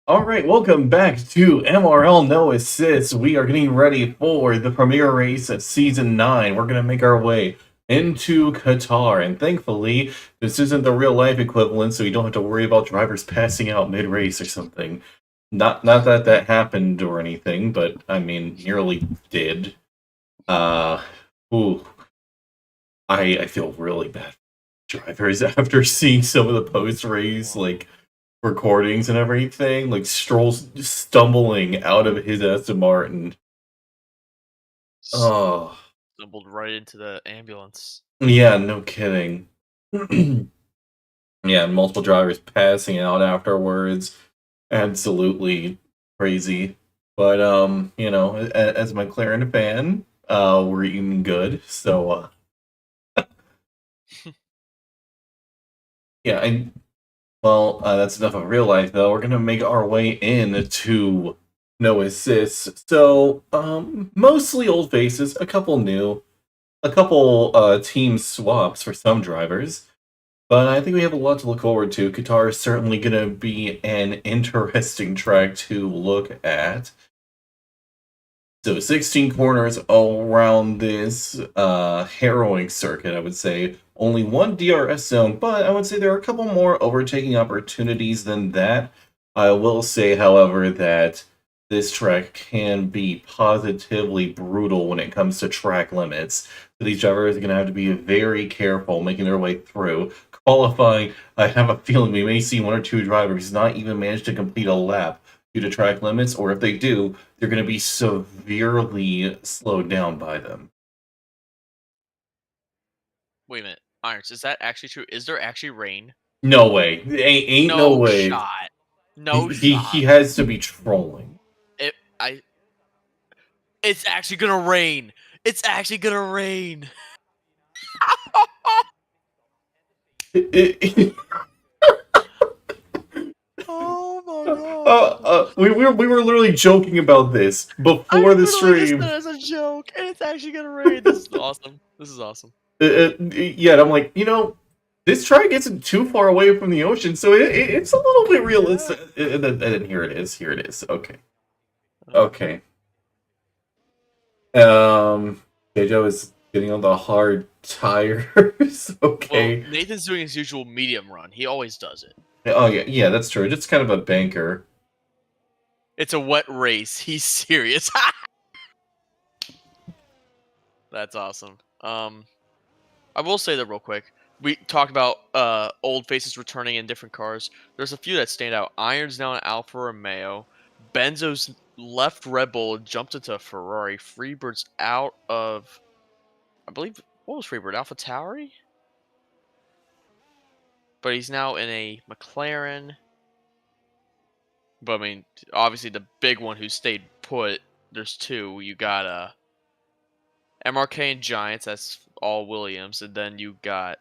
Alright, welcome back to MRL No Assist. We are getting ready for the premiere race of Season 9. We're going to make our way into Qatar, and thankfully, this isn't the real-life equivalent, so you don't have to worry about drivers passing out mid-race or something. Not that that happened or anything, but, I mean, nearly did. Ooh. I feel really bad for drivers after seeing some of the post-race, recordings and everything, like Stroll's stumbling out of his Aston Martin. Oh, Stumbled right into the ambulance. yeah, no kidding. Yeah, multiple drivers passing out afterwards. Absolutely crazy. But as a McLaren fan, we're even good. So yeah, that's enough of real life, though. We're gonna make our way in to No Assists. So, mostly old faces, a couple new, a couple team swaps for some drivers. But I think we have a lot to look forward to. Qatar is certainly gonna be an interesting track to look at. So 16 corners all around this harrowing circuit, I would say. Only one DRS zone, but I would say there are a couple more overtaking opportunities than that. I will say, however, that this track can be positively brutal when it comes to track limits. So these drivers are going to have to be very careful making their way through. Qualifying, I have a feeling we may see one or two drivers not even manage to complete a lap due to track limits, or if they do, they're going to be severely slowed down by them. Wait a minute, Irons, is that actually true? Is there actually rain? No way. Ain't no No way. shot. No He shot. has to be trolling. It I It's actually gonna rain. It's actually gonna rain. Oh my god. We were literally joking about this I before the literally just stream. said it as a joke, and it's actually gonna rain. This is awesome. This is awesome. Yeah, and I'm like, this track isn't too far away from the ocean, so it's a little bit realistic. And then here it is. Here it is. Okay. Okay. Joe is getting on the hard tires. Okay. Well, Nathan's doing his usual medium run. He always does it. Oh yeah, that's true. Just kind of a banker. It's a wet race. He's serious. That's awesome. I will say that real quick. We talked about old faces returning in different cars. There's a few that stand out. Iron's now an Alfa Romeo. Benzo's left Red Bull, jumped into a Ferrari. Freebird's out of, I believe, what was Freebird? AlphaTauri? But he's now in a McLaren. But I mean, obviously the big one who stayed put. There's two. You got MRK and Giants. That's all Williams, and then you got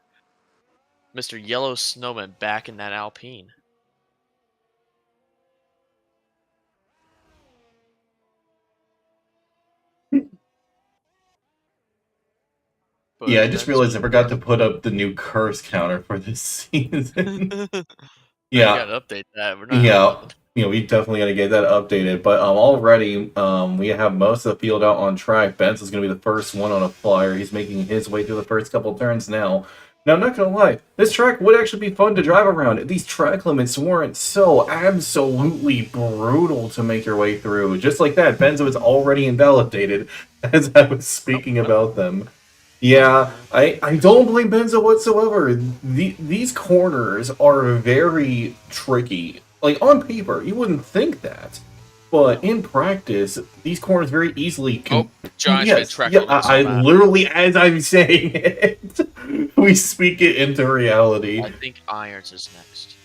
Mr. Yellow Snowman back in that Alpine. Yeah, I just realized I forgot to put up the new curse counter for this season. Yeah, you gotta update that. We definitely gotta get that updated. But already we have most of the field out on track. Benz is gonna be the first one on a flyer. He's making his way through the first couple turns now. Now, I'm not gonna lie, this track would actually be fun to drive around if these track limits weren't so absolutely brutal to make your way through. Just like that, Benzo is already invalidated as I was speaking about them. Yeah, I don't blame Benzo whatsoever. These corners are very tricky. Like, on paper, you wouldn't think that. But in practice, these corners very easily can... Oh, Giants track I literally, as I'm saying it, we speak it into reality. I think Irons is next.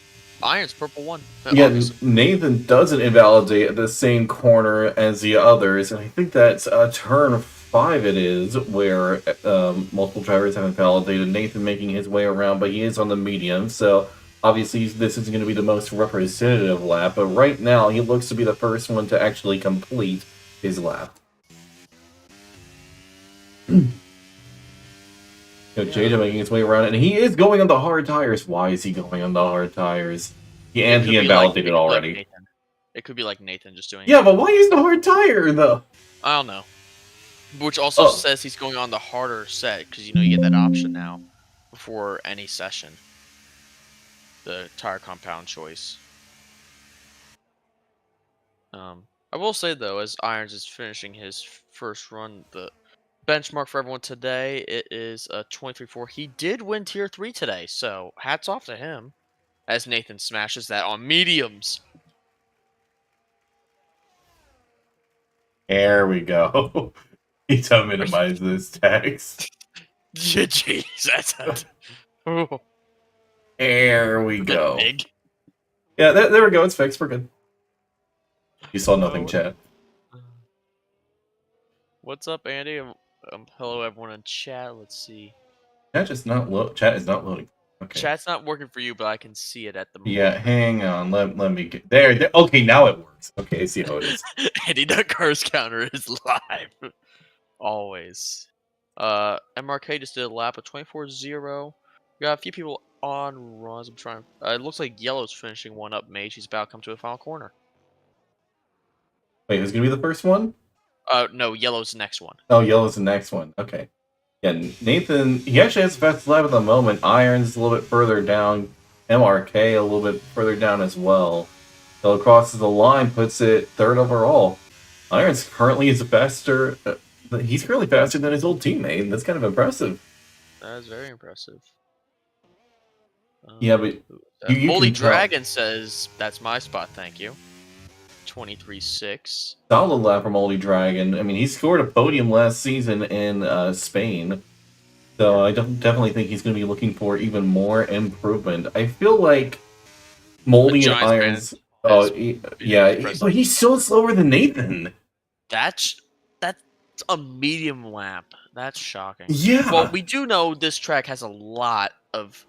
Irons, purple one. Yeah, obviously. Nathan doesn't invalidate at the same corner as the others, and I think that's turn 5 it is, where multiple drivers have invalidated. Nathan making his way around, but he is on the medium, so obviously this is going to be the most representative lap, but right now he looks to be the first one to actually complete his lap. Jada making his way around, and he is going on the hard tires. Why is he going on the hard tires? Yeah, and he invalidated already. It could be like Nathan just doing Yeah, it. but why use the hard tire, though? I don't know. Which also Oh, says he's going on the harder set because you get that option now before any session. The tire compound choice. I will say though, as Irons is finishing his first run, the benchmark for everyone today it is a 23.4. He did win Tier 3 today, so hats off to him. As Nathan smashes that on mediums. there we go. Need to minimize this text. Jeez, that's oh, There we a bit go. big. Yeah, there we go. It's fixed. We're good. You saw nothing, Oh, chat. what's up, Andy? Hello, everyone in chat. Let's see. Chat is not loading. Okay. Chat's not working for you, but I can see it at the moment. Yeah, hang on. Let me get there. Okay, now it works. Okay, I see how it is. Andy Nutcar's counter is live. Always. MRK just did a lap of 24-0. We got a few people on runs. I'm trying. It looks like Yellow's finishing one up. Mage. He's about to come to a final corner. Wait, who's gonna be the first one? No, Yellow's the next one. Oh, Yellow's the next one. Okay. Yeah, Nathan, he actually has the fastest lap at the moment. Iron's a little bit further down. MRK a little bit further down as well. So crosses the line, puts it third overall. Irons currently is faster. He's currently faster than his old teammate. That's kind of impressive. That is very impressive. Yeah, but you Holy can tell. Dragon says that's my spot. Thank you. 23-6. Solid lap from Moldy Dragon. I mean, he scored a podium last season in Spain. So I definitely think he's going to be looking for even more improvement. I feel like Moldy and Irons... Oh, yeah, but he's still slower than Nathan. That's a medium lap. That's shocking. Yeah. Well, we do know this track has a lot of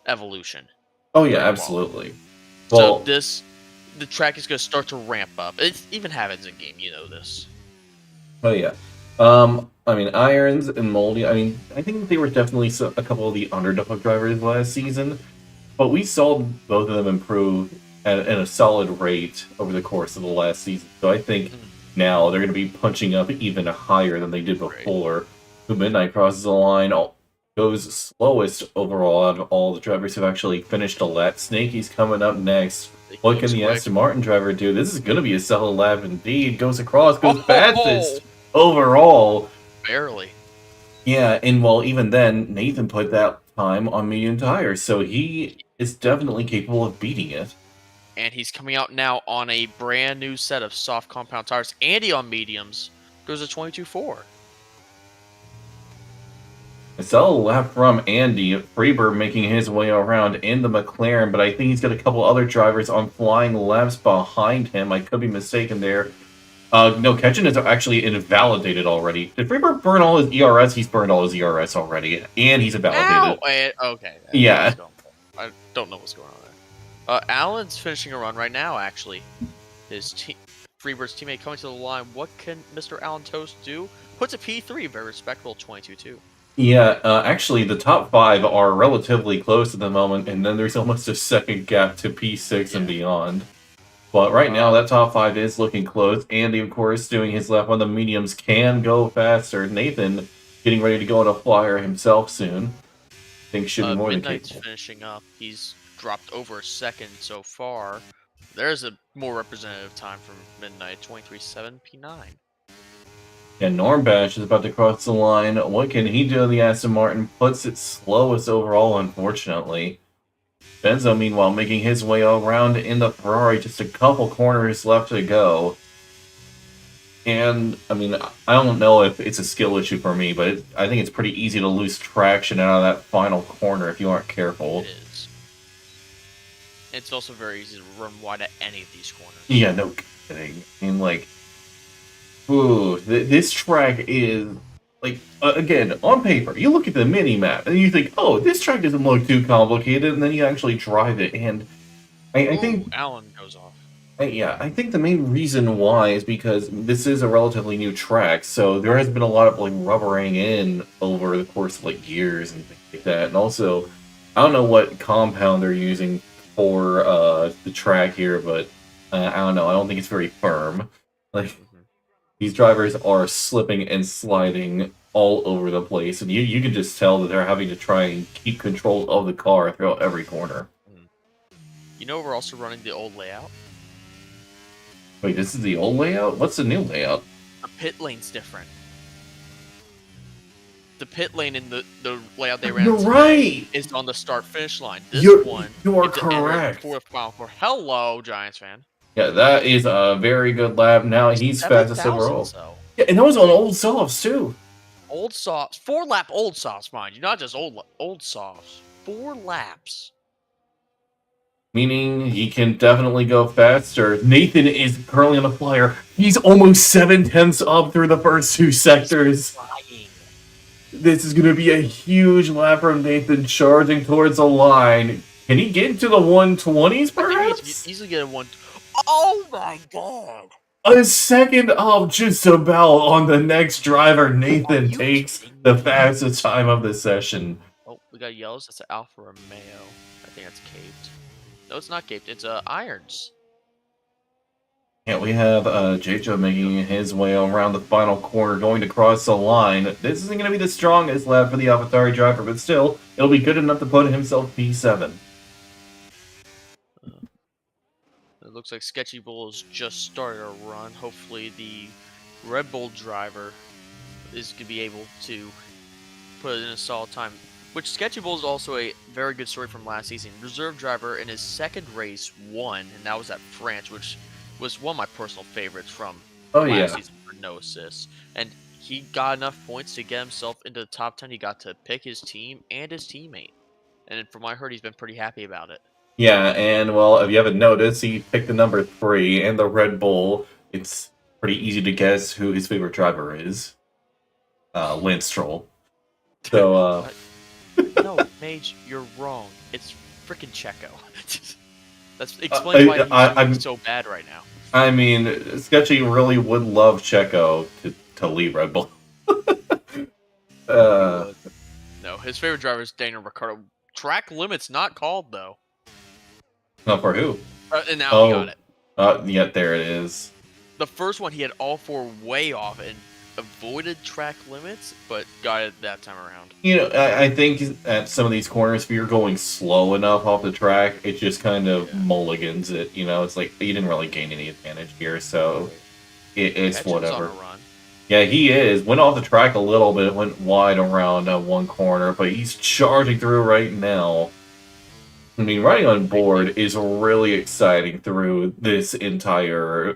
evolution. Oh, yeah, absolutely. Well, so the track is going to start to ramp up. It even happens in game, you know this. Oh, yeah. I mean, Irons and Moldy, I mean, I think they were definitely a couple of the underdog drivers last season, but we saw both of them improve at a solid rate over the course of the last season. So I think now they're going to be punching up even higher than they did before. The Midnight crosses the line, goes slowest overall out of all the drivers who've actually finished a lap. Snakey's coming up next. What can the Aston Martin driver do? This is going to be a solid lap indeed. Goes across, goes fastest overall. Barely. Yeah, and well, even then, Nathan put that time on medium tires, so he is definitely capable of beating it. And he's coming out now on a brand new set of soft compound tires. Andy on mediums goes to 22.4. A solid lap from Andy. Freeberg making his way around in the McLaren, but I think he's got a couple other drivers on flying laps behind him. I could be mistaken there. No, Ketchen is actually invalidated already. Did Freeberg burn all his ERS? He's burned all his ERS already, and he's invalidated. Okay. Yeah. I don't know what's going on there. Allen's finishing a run right now, actually. Freeberg's teammate coming to the line. What can Mr. Allen Toast do? Puts a P3, very respectable 22.2. Yeah, actually, the top 5 are relatively close at the moment, and then there's almost a second gap to P6 and beyond. But right now, that top 5 is looking close. Andy, of course, doing his lap on the mediums can go faster. Nathan getting ready to go on a flyer himself soon. I think should be more than capable. Midnight's finishing up. He's dropped over a second so far. There's a more representative time from Midnight, 23.7 P9. And Normbash is about to cross the line. What can he do? The Aston Martin puts it slowest overall, unfortunately. Benzo, meanwhile, making his way around in the Ferrari. Just a couple corners left to go. And, I mean, I don't know if it's a skill issue for me, but I think it's pretty easy to lose traction out of that final corner if you aren't careful. It is. It's also very easy to run wide at any of these corners. Yeah, no kidding. I mean, like, ooh, this track is, like, again, on paper, you look at the mini-map, and you think, oh, this track doesn't look too complicated, and then you actually drive it, and I think... Allen goes off. Yeah, I think the main reason why is because this is a relatively new track, so there has been a lot of, like, rubbering in over the course of, like, years and things like that, and also, I don't know what compound they're using for the track here, but I don't know. I don't think it's very firm. Like, Hmm. these drivers are slipping and sliding all over the place, and you can just tell that they're having to try and keep control of the car throughout every corner. You know, we're also running the old layout. Wait, this is the old layout? What's the new layout? The pit lane's different. The pit lane in the layout they ran You're today right! is on the start finish line. This You one, you you are have to enter it correct. before the final four. Hello, Giants fan. Yeah, that is a very good lap. Now he's fastest 7,000 overall. so. Yeah, and those on old softs too. Old softs, 4-lap old softs, mind you, not just old softs. 4 laps. Meaning he can definitely go faster. Nathan is currently on the flyer. He's almost 7/10 up through the first 2 sectors. Flying. This is going to be a huge lap from Nathan charging towards the line. Can he get into the 120s, I think he perhaps? could easily get a one. Oh my god! A second up just about on the next driver. Are Nathan you takes kidding the me? fastest time of the session. Oh, we got yellows. That's an Alfa Romeo. I think that's caped. No, it's not caped. It's irons. Yeah, we have J-Jo making his way around the final corner, going to cross the line. This isn't going to be the strongest lap for the AlphaTauri driver, but still, it'll be good enough to put himself P7. It looks like Sketchy Bull has just started a run. Hopefully, the Red Bull driver is going to be able to put it in a solid time. Which Sketchy Bull is also a very good story from last season. Reserve driver in his second race won, and that was at France, which was one of my personal favorites from Oh, last yeah. season for no assists. And he got enough points to get himself into the top 10. He got to pick his team and his teammate. And from what I heard, he's been pretty happy about it. Yeah, and, well, if you haven't noticed, he picked the number 3 and the Red Bull. It's pretty easy to guess who his favorite driver is. Lance Stroll. So, No, Mage, you're wrong. It's freaking Checo. That's explains why I'm he's so bad right now. I mean, Sketchy really would love Checo to leave Red Bull. No, his favorite driver is Daniel Ricciardo. Track limits not called though. Not for who? And now he got it. Yeah, there it is. The first one he had all 4 way off and avoided track limits, but got it that time around. You know, I think at some of these corners, if you're going slow enough off the track, it just kind of mulligans it. You know, it's like you didn't really gain any advantage here, so it's Ketchum's whatever. on a run. Yeah, he is. Went off the track a little bit, went wide around one corner, but he's charging through right now. I mean, riding on board is really exciting through this entire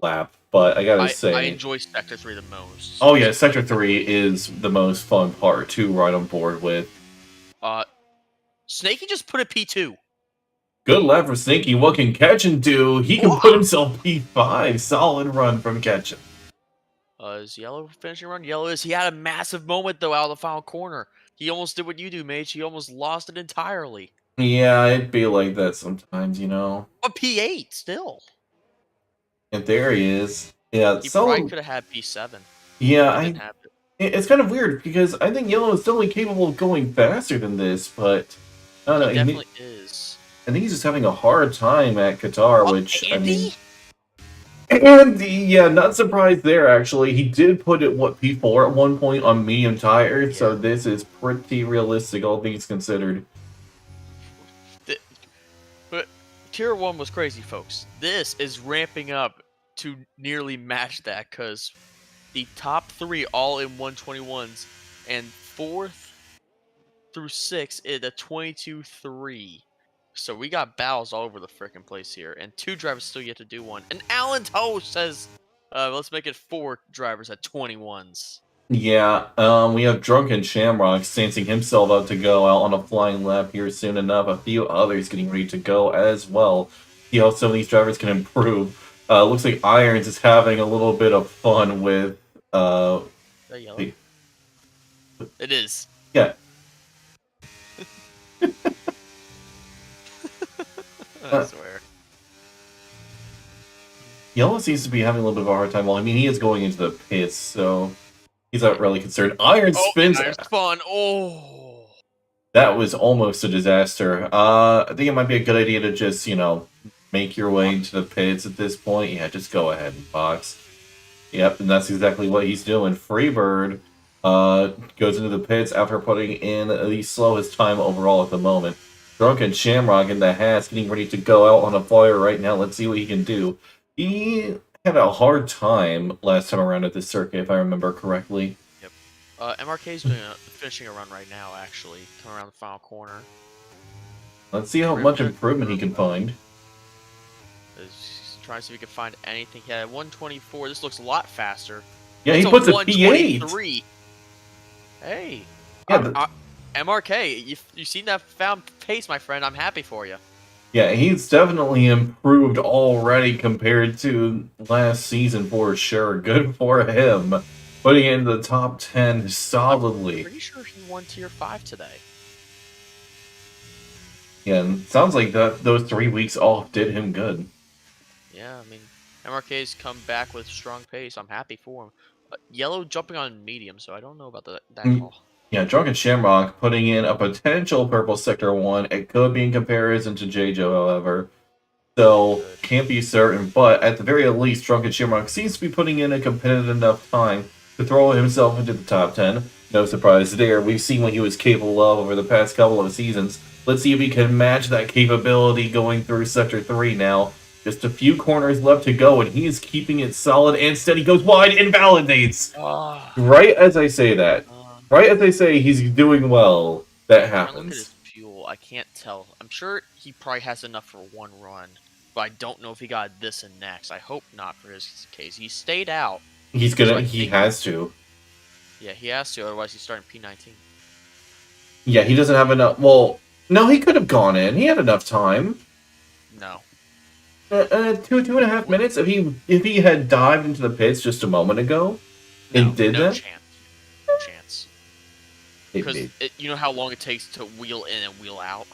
lap, but I gotta say... I enjoy Sector 3 the most. Oh yeah, Sector 3 is the most fun part to ride on board with. Snakey just put a P2. Good lap from Snakey. What can Ketchum do? He can put himself P5. Solid run from Ketchum. Is Yellow finishing run? Yellow is. He had a massive moment, though, out of the final corner. He almost did what you do, Mage. He almost lost it entirely. Yeah, it'd be like that sometimes, you know. A P8, still. And there he is. Yeah, He probably could have had P7. Yeah, it's kind of weird, because I think Yellow is totally capable of going faster than this, but... I don't know. He definitely is. I think he's just having a hard time at Qatar, which, Andy? I mean... Andy, yeah, not surprised there, actually. He did put it, what, P4 at one point on medium tires, so this is pretty realistic, all things considered. But Tier 1 was crazy, folks. This is ramping up to nearly match that, because the top 3 all in 121s, and 4th through 6 is a 22-3. So we got battles all over the freaking place here, and 2 drivers still yet to do one. And Alan Toe says, let's make it 4 drivers at 21s. Yeah, we have Drunken Shamrock stancing himself up to go out on a flying lap here soon enough. A few others getting ready to go as well. See how some of these drivers can improve. Looks like Irons is having a little bit of fun with... Is that yellow? It is. Yeah. I swear. Yellow seems to be having a little bit of a hard time. Well, I mean, he is going into the pits, so he's not really concerned. Iron spins. Iron's fun. Oh. That was almost a disaster. I think it might be a good idea to just, you know, make your way into the pits at this point, yeah, just go ahead and box. Yep, and that's exactly what he's doing. Freebird goes into the pits after putting in the slowest time overall at the moment. Drunken Shamrock in the hats, getting ready to go out on a fire right now. Let's see what he can do. He had a hard time last time around at this circuit, if I remember correctly. Yep. MRK's doing finishing a run right now, actually, coming around the final corner. Let's see how much improvement he can find. He's trying to see if he can find anything. He had 124. This looks a lot faster. Yeah, he puts a P8. Hey. Yeah, MRK, you've seen that found pace, my friend. I'm happy for you. Yeah, he's definitely improved already compared to last season for sure. Good for him. Putting it in the top 10 solidly. I'm pretty sure he won Tier 5 today. Yeah, and sounds like those 3 weeks off did him good. Yeah, I mean, MRK's come back with strong pace. I'm happy for him. Yellow jumping on medium, so I don't know about that call. Yeah, Drunken Shamrock putting in a potential purple Sector 1. It could be in comparison to JoJo, however. So, can't be certain, but at the very least, Drunken Shamrock seems to be putting in a competitive enough time to throw himself into the top 10. No surprise there. We've seen what he was capable of over the past couple of seasons. Let's see if he can match that capability going through Sector 3 now. Just a few corners left to go, and he is keeping it solid and steady. Goes wide, invalidates! Right as I say that. Right as I say he's doing well, that happens. Look at his fuel. I can't tell. I'm sure he probably has enough for one run, but I don't know if he got this and next. I hope not for his case. He stayed out. He's gonna. So he has to. Yeah, he has to. Otherwise, he's starting P19. Yeah, he doesn't have enough. Well, no, he could have gone in. He had enough time. No. 2.5 minutes. If he had dived into the pits just a moment ago, and did that. Chance. Because you know how long it takes to wheel in and wheel out?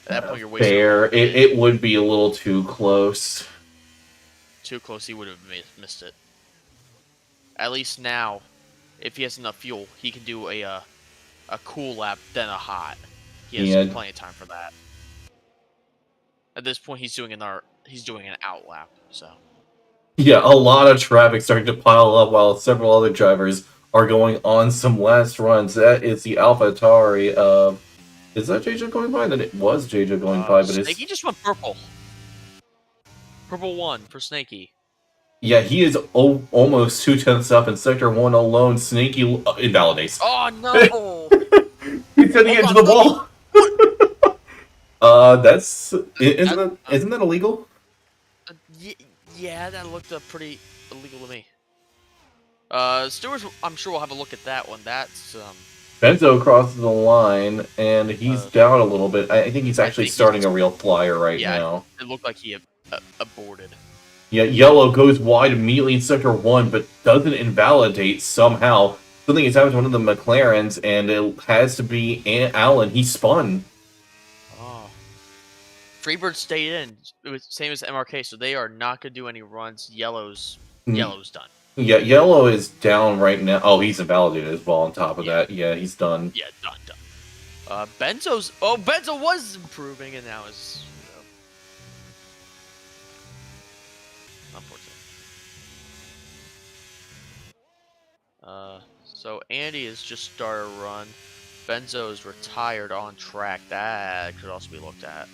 At that point, you're wasting. Fair. It would be a little too close. Too close, he would have missed it. At least now, if he has enough fuel, he can do a cool lap, then a hot. He has plenty of time for that. At this point, he's doing an out lap. So. Yeah, a lot of traffic starting to pile up while several other drivers are going on some last runs. That is the AlphaTauri of... Is that JJ going by? Then it was JJ going by, but it's... Snakey just went purple. Purple 1 for Snakey. Yeah, he is almost 2/10 up in Sector 1 alone. Snakey invalidates. Oh, no! He's sending it into the wall! That's... Isn't that illegal? Yeah, that looked pretty illegal to me. Stewards, I'm sure we'll have a look at that one. That's, Benzo crosses the line, and he's down a little bit. I think he's actually starting a real flyer right now. It looked like he aborted. Yeah, Yellow goes wide immediately in Sector 1, but doesn't invalidate somehow. Something has happened to one of the McLarens, and it has to be Allen. He spun. Oh. Freebird stayed in. It was same as MRK, so they are not going to do any runs. Yellow's done. Yeah, Yellow is down right now. Oh, he's invalidated as well on top of that. Yeah, he's done. Yeah, done. Benzo was improving, and now is... unfortunate. So Andy has just started a run. Benzo is retired on track. That could also be looked at.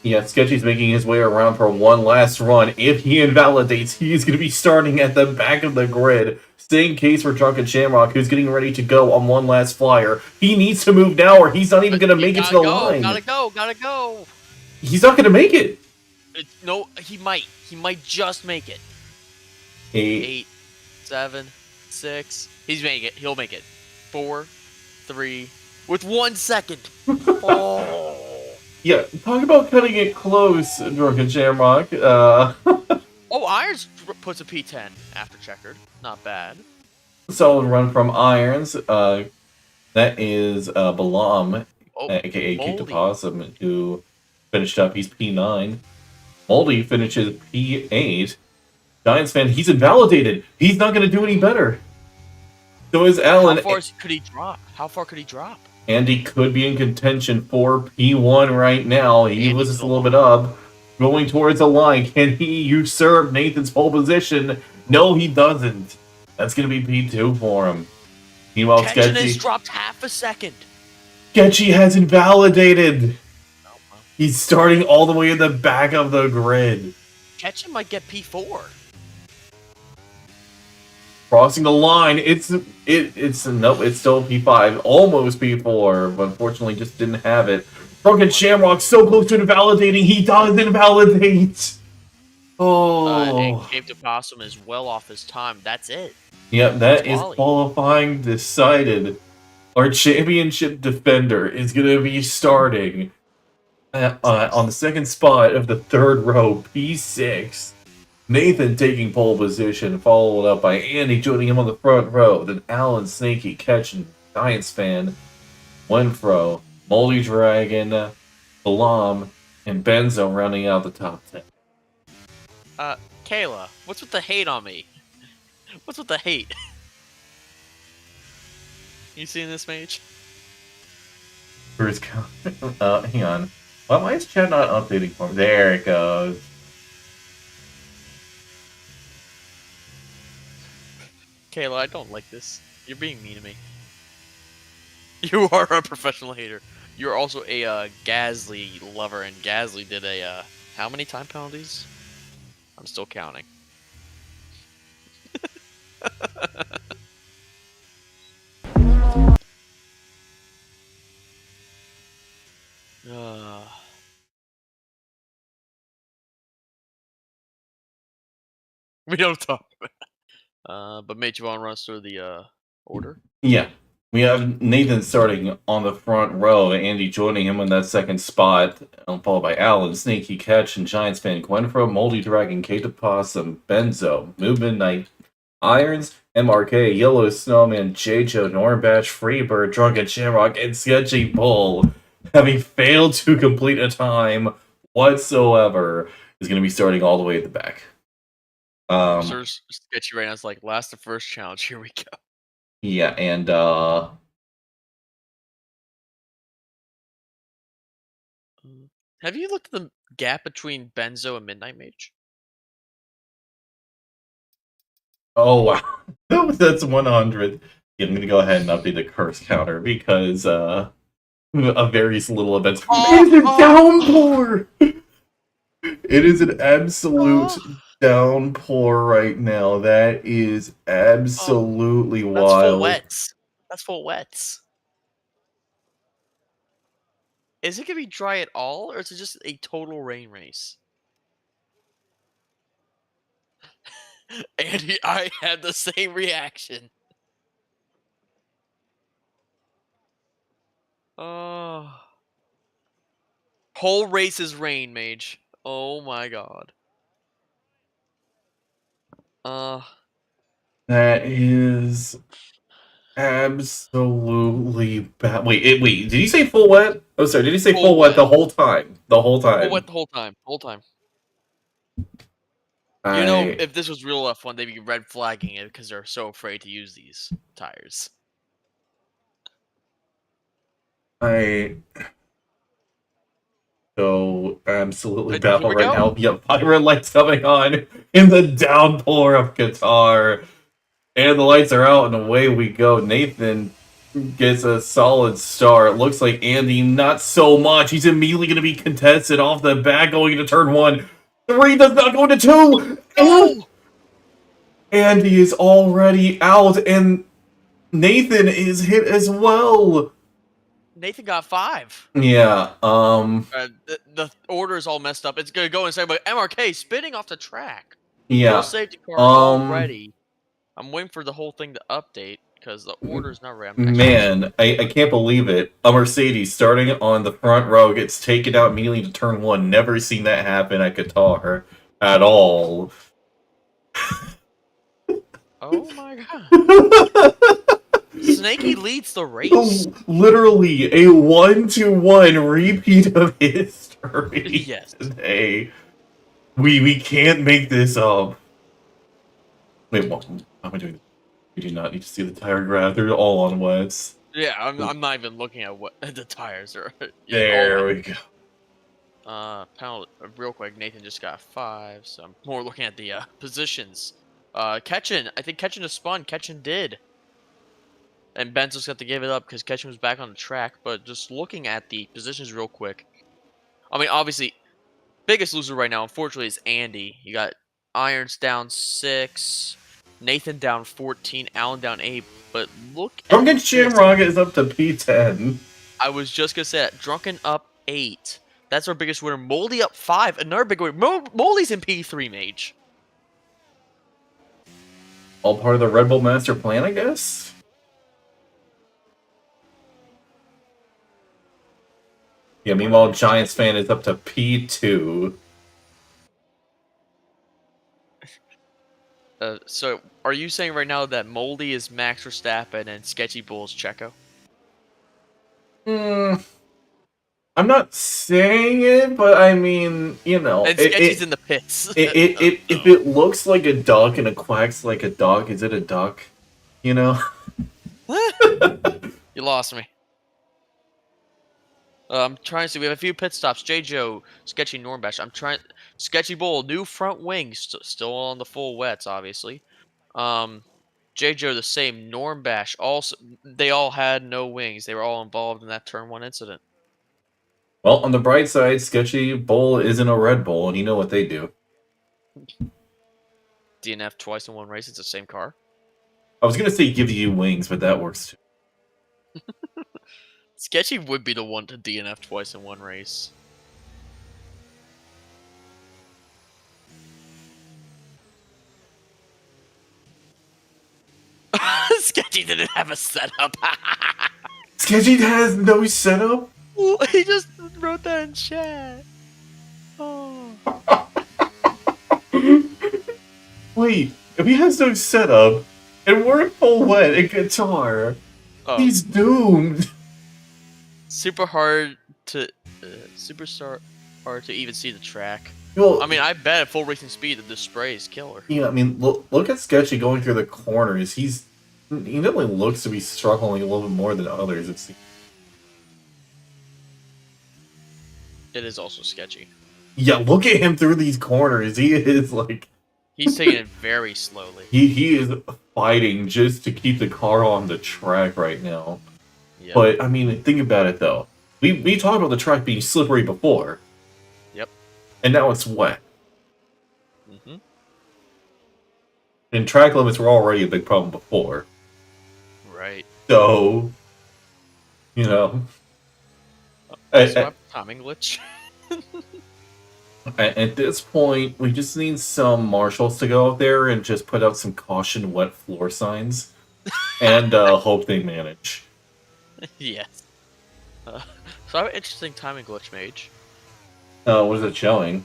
Yeah, Sketchy's making his way around for one last run. If he invalidates, he's going to be starting at the back of the grid. Same case for Drunken Shamrock, who's getting ready to go on one last flyer. He needs to move now, or he's not even going to make it to the line. Gotta go. He's not going to make it. No, he might. He might just make it. 8, 7, 6. He's making it. He'll make it. 4, 3, with 1 second. Oh. Yeah, talk about cutting it close, Drunken Shamrock. Irons puts a P10 after checkered. Not bad. Solid run from Irons. That is Balam, aka Kiktopos, who finished up. He's P9. Moldy finishes P8. Giants fan, he's invalidated. He's not going to do any better. So is Allen. How far could he drop? Andy could be in contention for P1 right now. He was Andy just to a the little bit line. up. Going towards the line. Can he usurp Nathan's pole position? No, he doesn't. That's going to be P2 for him. Meanwhile, Ketchen has Sketchy. dropped half a second. Sketchy has invalidated. Oh, well. He's starting all the way in the back of the grid. Ketchen might get P4. Crossing the line, it's nope, it's still P5, almost P4, but unfortunately just didn't have it. Drunken Shamrock so close to invalidating, he does invalidate. And Oh, Cave to Possum is well off his time. That's it. yeah, that is Wally. qualifying decided. Our championship defender is gonna be starting on the second spot of the third row, P6. Nathan taking pole position, followed up by Andy joining him on the front row. Then Alan, Snaky, Ketchen, Giants fan, Winfro, Moldy Dragon, Balam, and Benzo rounding out the top 10. Kayla, what's with the hate on me? What's with the hate? You seeing this, Mage? Where's hang on. Why is chat not updating for me? There it goes. Kayla, I don't like this. You're being mean to me. You are a professional hater. You're also a Gasly lover, and Gasly did a how many time penalties? I'm still counting. We don't talk about but Mate, you want to run us through the order? Yeah. We have Nathan starting on the front row, Andy joining him in that second spot, followed by Alan, Sneaky Catch, and Giants fan Gwenfro, Moldy Dragon, Kate Possum, Benzo, Movement Knight, Irons, MRK, Yellow Snowman, J-Joe, Norbash, Freebird, Drunken Shamrock, and Sketchy Bull, having failed to complete a time whatsoever, is going to be starting all the way at the back. Sketchy right now is like, last the first challenge, here we go. Yeah, and have you looked at the gap between Benzo and Midnight Mage? oh wow, that's 100. Yeah, I'm gonna go ahead and update the curse counter because of various little events. It is a downpour. It is an absolute downpour right now. That is absolutely That's wild. full wets. That's full wets. Is it gonna be dry at all, or is it just a total rain race? Andy, I had the same reaction. Oh. Whole race is rain, Mage. Oh my god. That is absolutely bad. Wait, did you say full wet? Oh, sorry, did you say full wet the whole time? The whole time. Full wet the whole time. Whole time. You know, if this was real F1, they'd be red flagging it because they're so afraid to use these tires. So absolutely Here baffled we right go. now. Yep, pirate lights coming on in the downpour of Qatar. And the lights are out and away we go. Nathan gets a solid start. Looks like Andy not so much. He's immediately going to be contested off the back going into turn 1. 3 does not go into 2. And Andy is already out and Nathan is hit as well. Nathan got 5. Yeah, the order is all messed up. It's gonna go inside, but MRK spinning off the track. yeah. Full safety car already. I'm waiting for the whole thing to update because the order is not right. Man, I can't believe it. A Mercedes starting on the front row gets taken out immediately to turn 1. Never seen that happen at Qatar at all. Oh my god. Snaky leads the race. Literally a 1-to-1 repeat of history. Yes. Today. We can't make this up. Wait, what? How am I doing this? We do not need to see the tire graph. They're all on wets. Yeah, I'm not even looking at what the tires are. Yeah, There we go. panel real quick. Nathan just got 5, so I'm more looking at the positions. Ketchin, I think Ketchin just spun. Ketchin did, and Ben's just got to give it up because Ketchin was back on the track. But just looking at the positions real quick. I mean, obviously, biggest loser right now, unfortunately, is Andy. You got Irons down 6, Nathan down 14, Allen down 8. But look at Drunken this. Shamrock is up to P10. I was just gonna say that. Drunken up 8. That's our biggest winner. Moldy up 5. Another big winner. Moldy's in P3 Mage. All part of the Red Bull master plan, I guess? Yeah, meanwhile, Giants fan is up to P2. So, are you saying right now that Moldy is Max Verstappen and Sketchy Bull's Checo? I'm not saying it, but I mean, you know, And Sketchy's in the pits. if it looks like a duck and it quacks like a duck, is it a duck? You know? You lost me. I'm trying to see. We have a few pit stops. J. Joe, Sketchy Normbash. I'm trying. Sketchy Bull, new front wings, still on the full wets, obviously. J. Joe the same. Normbash also. They all had no wings. They were all involved in that turn 1 incident. Well, on the bright side, Sketchy Bull isn't a Red Bull, and you know what they do. DNF twice in one race. It's the same car. I was gonna say give you wings, but that works too. Sketchy would be the one to DNF twice in one race. Sketchy didn't have a setup. Sketchy has no setup? He just wrote that in chat. Oh. Wait, if he has no setup, and we're in full wet in Qatar, he's doomed. Super hard to hard to even see the track. Well, I mean, I bet at full racing speed that the spray is killer. Yeah, I mean, look at Sketchy going through the corners. He definitely looks to be struggling a little bit more than others. It is also sketchy. Yeah, look at him through these corners. He is like he's taking it very slowly. He is fighting just to keep the car on the track right now. Yep. But I mean, think about it though. We talked about the track being slippery before. Yep. And now it's wet. Mm-hmm. And track limits were already a big problem before. Right. So, you know. Timing glitch. At this point, we just need some marshals to go out there and just put out some caution wet floor signs. And hope they manage. Yes. So I have an interesting timing glitch, Mage. What is it showing?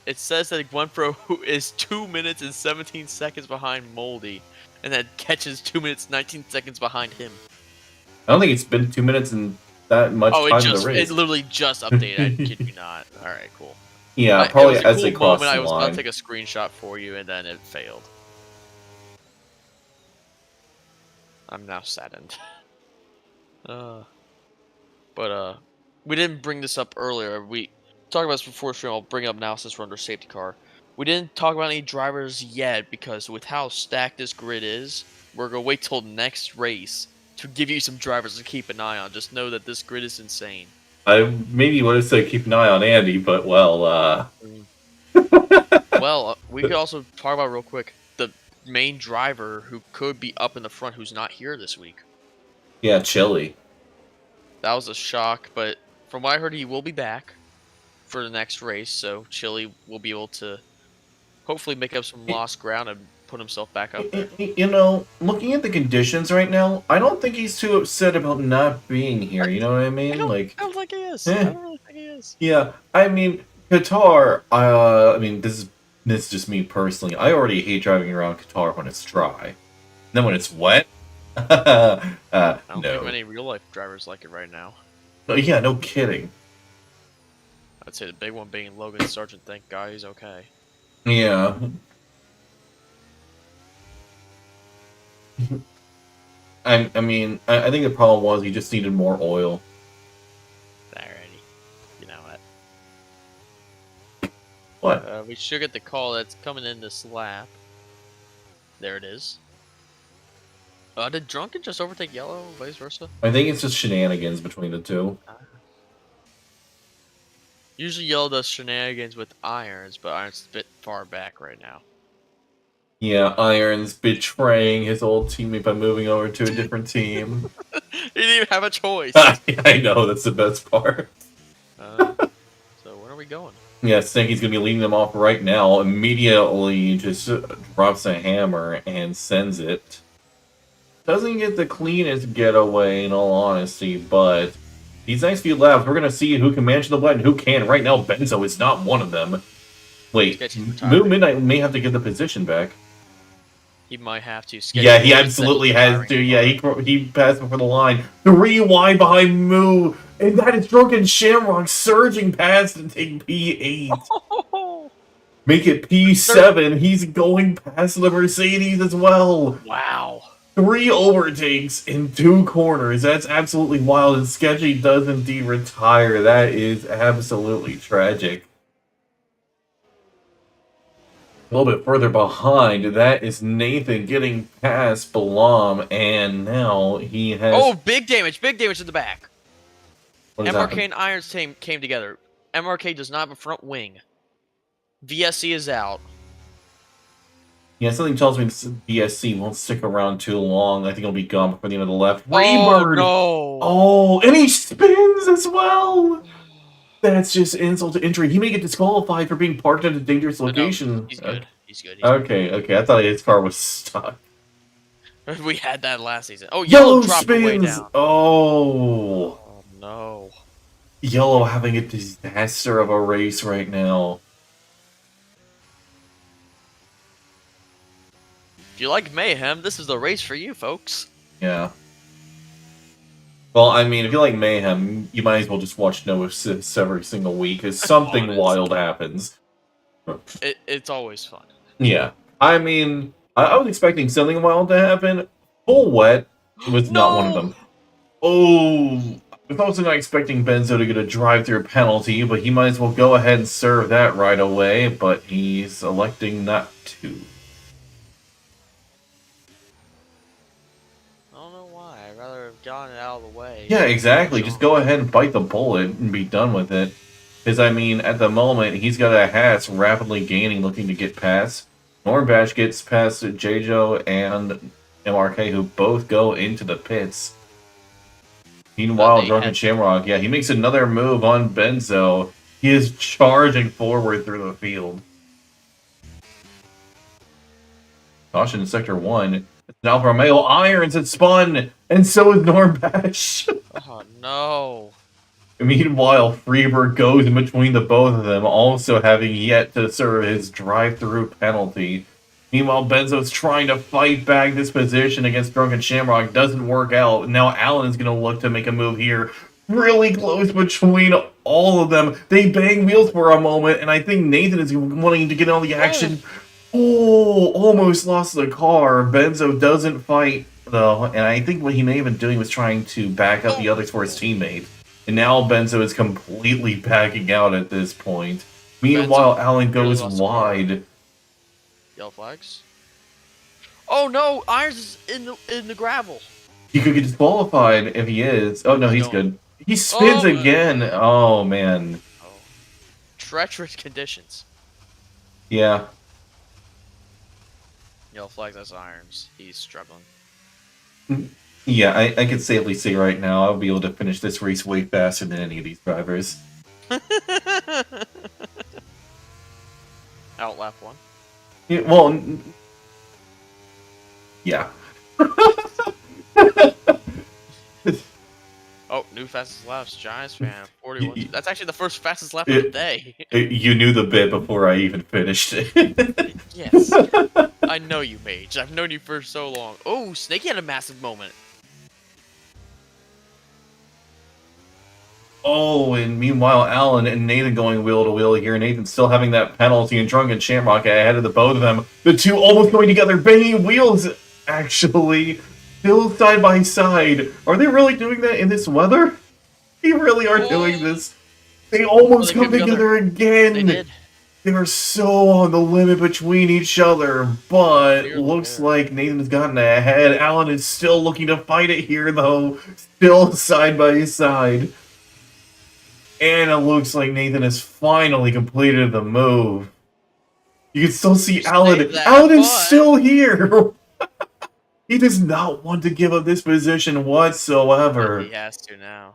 It says that Gwenfro is 2 minutes and 17 seconds behind Moldy, and that Catches 2 minutes 19 seconds behind him. I don't think it's been 2 minutes and that much time in the race. It literally just updated. I kid you not. All right, cool. Yeah, probably as they cross the line. I was about to take a screenshot for you, and then it failed. I'm now saddened. But we didn't bring this up earlier. We talked about this before stream. I'll bring it up now since we're under safety car. We didn't talk about any drivers yet because with how stacked this grid is, we're gonna wait till next race to give you some drivers to keep an eye on. Just know that this grid is insane. I maybe would have said keep an eye on Andy, but well, Well, we could also talk about real quick the main driver who could be up in the front who's not here this week. Yeah, Chili. That was a shock, but from what I heard, he will be back for the next race, so Chili will be able to hopefully make up some lost ground and put himself back up there. You know, looking at the conditions right now, I don't think he's too upset about not being here. You know what I mean? I don't think he is. I don't really think he is. Yeah, I mean, Qatar. I mean, this is just me personally. I already hate driving around Qatar when it's dry. And then when it's wet, I don't think many real life drivers like it right now. Oh, yeah, no kidding. I'd say the big one being Logan Sargent. Thank God he's okay. Yeah. I mean, I think the problem was he just needed more oil. Alrighty. You know What? what? We should get the call that's coming in this lap. There it is. Did Drunken just overtake Yellow, vice versa? I think it's just shenanigans between the two. Usually Yellow does shenanigans with Irons, but Irons is a bit far back right now. Yeah, Irons betraying his old teammate by moving over to a different team. He didn't even have a choice. I know, that's the best part. So when are we going? Yeah, Snaky's gonna be leading them off right now. Immediately just drops a hammer and sends it. Doesn't get the cleanest getaway, in all honesty, but these next few laps, we're gonna see who can manage the wet and who can. Right now, Benzo is not one of them. Wait, Moon Midnight may have to get the position back. He might have to. Yeah, he absolutely has to. Yeah, he passed before the line. 3 wide behind Moo, and that is Drunken Shamrock surging past to take P8. Make it P7. He's going past the Mercedes as well. Wow. 3 overtakes in 2 corners. That's absolutely wild. And Sketchy does indeed retire. That is absolutely tragic. A little bit further behind, that is Nathan getting past Balam, and now he has... Oh, big damage in the back. What has MRK happened? and Irons came together. MRK does not have a front wing. VSC is out. Yeah, something tells me this BSC won't stick around too long. I think he'll be gone before the end of the left. Oh, Raybird! no. Oh, and he spins as well! That's just insult to injury. He may get disqualified for being parked at a dangerous location. No, he's good. He's good. Okay. I thought his car was stuck. We had that last season. Oh, Yellow dropped way spins! down. Oh! Oh, no. Yellow having a disaster of a race right now. If you like mayhem, this is the race for you, folks. Yeah. Well, I mean, if you like mayhem, you might as well just watch No Assists every single week, because something wild happens. It's always fun. Yeah. I mean, I was expecting something wild to happen. Full wet was not one of them. Oh, I was also not expecting Benzo to get a drive-through penalty, but he might as well go ahead and serve that right away, but he's electing not to. I'd rather have gotten it out of the way. Yeah, exactly. Just go ahead and bite the bullet and be done with it. Because, I mean, at the moment, he's got a Haas rapidly gaining, looking to get past. Norbash gets past Jejo and MRK, who both go into the pits. Meanwhile, Drunken Shamrock, yeah, he makes another move on Benzo. He is charging forward through the field. Caution in Sector 1. It's an Alfa Romeo. Irons had spun, and so is Norbash. Oh, no. Meanwhile, Freeberg goes in between the both of them, also having yet to serve his drive-through penalty. Meanwhile, Benzo's trying to fight back this position against Drunken Shamrock. Doesn't work out. Now Allen is going to look to make a move here. Really close between all of them. They bang wheels for a moment, and I think Nathan is wanting to get on the action. Oh, almost lost the car. Benzo doesn't fight, though, and I think what he may have been doing was trying to back up the others for his teammate. And now Benzo is completely backing out at this point. Meanwhile, Allen goes wide. Yellow flags. Oh no! Irons is in the gravel. He could get disqualified if he is. Oh no, he's good. He spins again. Oh man. Oh. Treacherous conditions. Yeah. Yellow flags as Irons. He's struggling. Yeah, I can safely say right now I'll be able to finish this race way faster than any of these drivers. Out lap 1. Yeah, well, yeah. Oh, new fastest laps. Giants fan 41. That's actually the first fastest lap of the day. You knew the bit before I even finished it. Yes. I know you, Mage. I've known you for so long. Oh, Snakey had a massive moment. Oh, and meanwhile, Allen and Nathan going wheel to wheel here. Nathan still having that penalty, and Drunken Shamrock ahead of the both of them. The two almost going together, banging wheels, actually. still side by side. Are they really doing that in this weather? They really are doing this. They almost come together again. They did. They are so on the limit between each other, but Nearly looks there. like Nathan's gotten ahead. Alan is still looking to fight it here, though. Still side by side. And it looks like Nathan has finally completed the move. You can still see Alan. Alan is still here! He does not want to give up this position whatsoever. He has to now.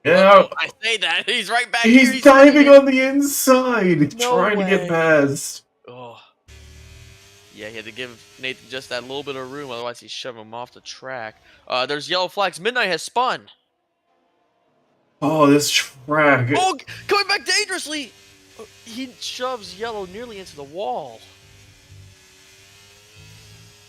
Yeah. I say that. He's right back here. He's diving on the inside, trying to get past. Oh. Yeah, he had to give Nathan just that little bit of room, otherwise he's shoving him off the track. There's yellow flags. Midnight has spun. Oh, this track. Oh, coming back dangerously. He shoves yellow nearly into the wall.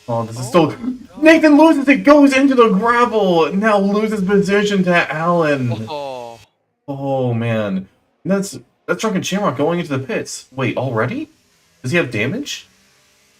Oh, this is still... Nathan loses it, goes into the gravel, now loses position to Alan. Oh man. That's Drunken Shamrock going into the pits. Wait, already? Does he have damage?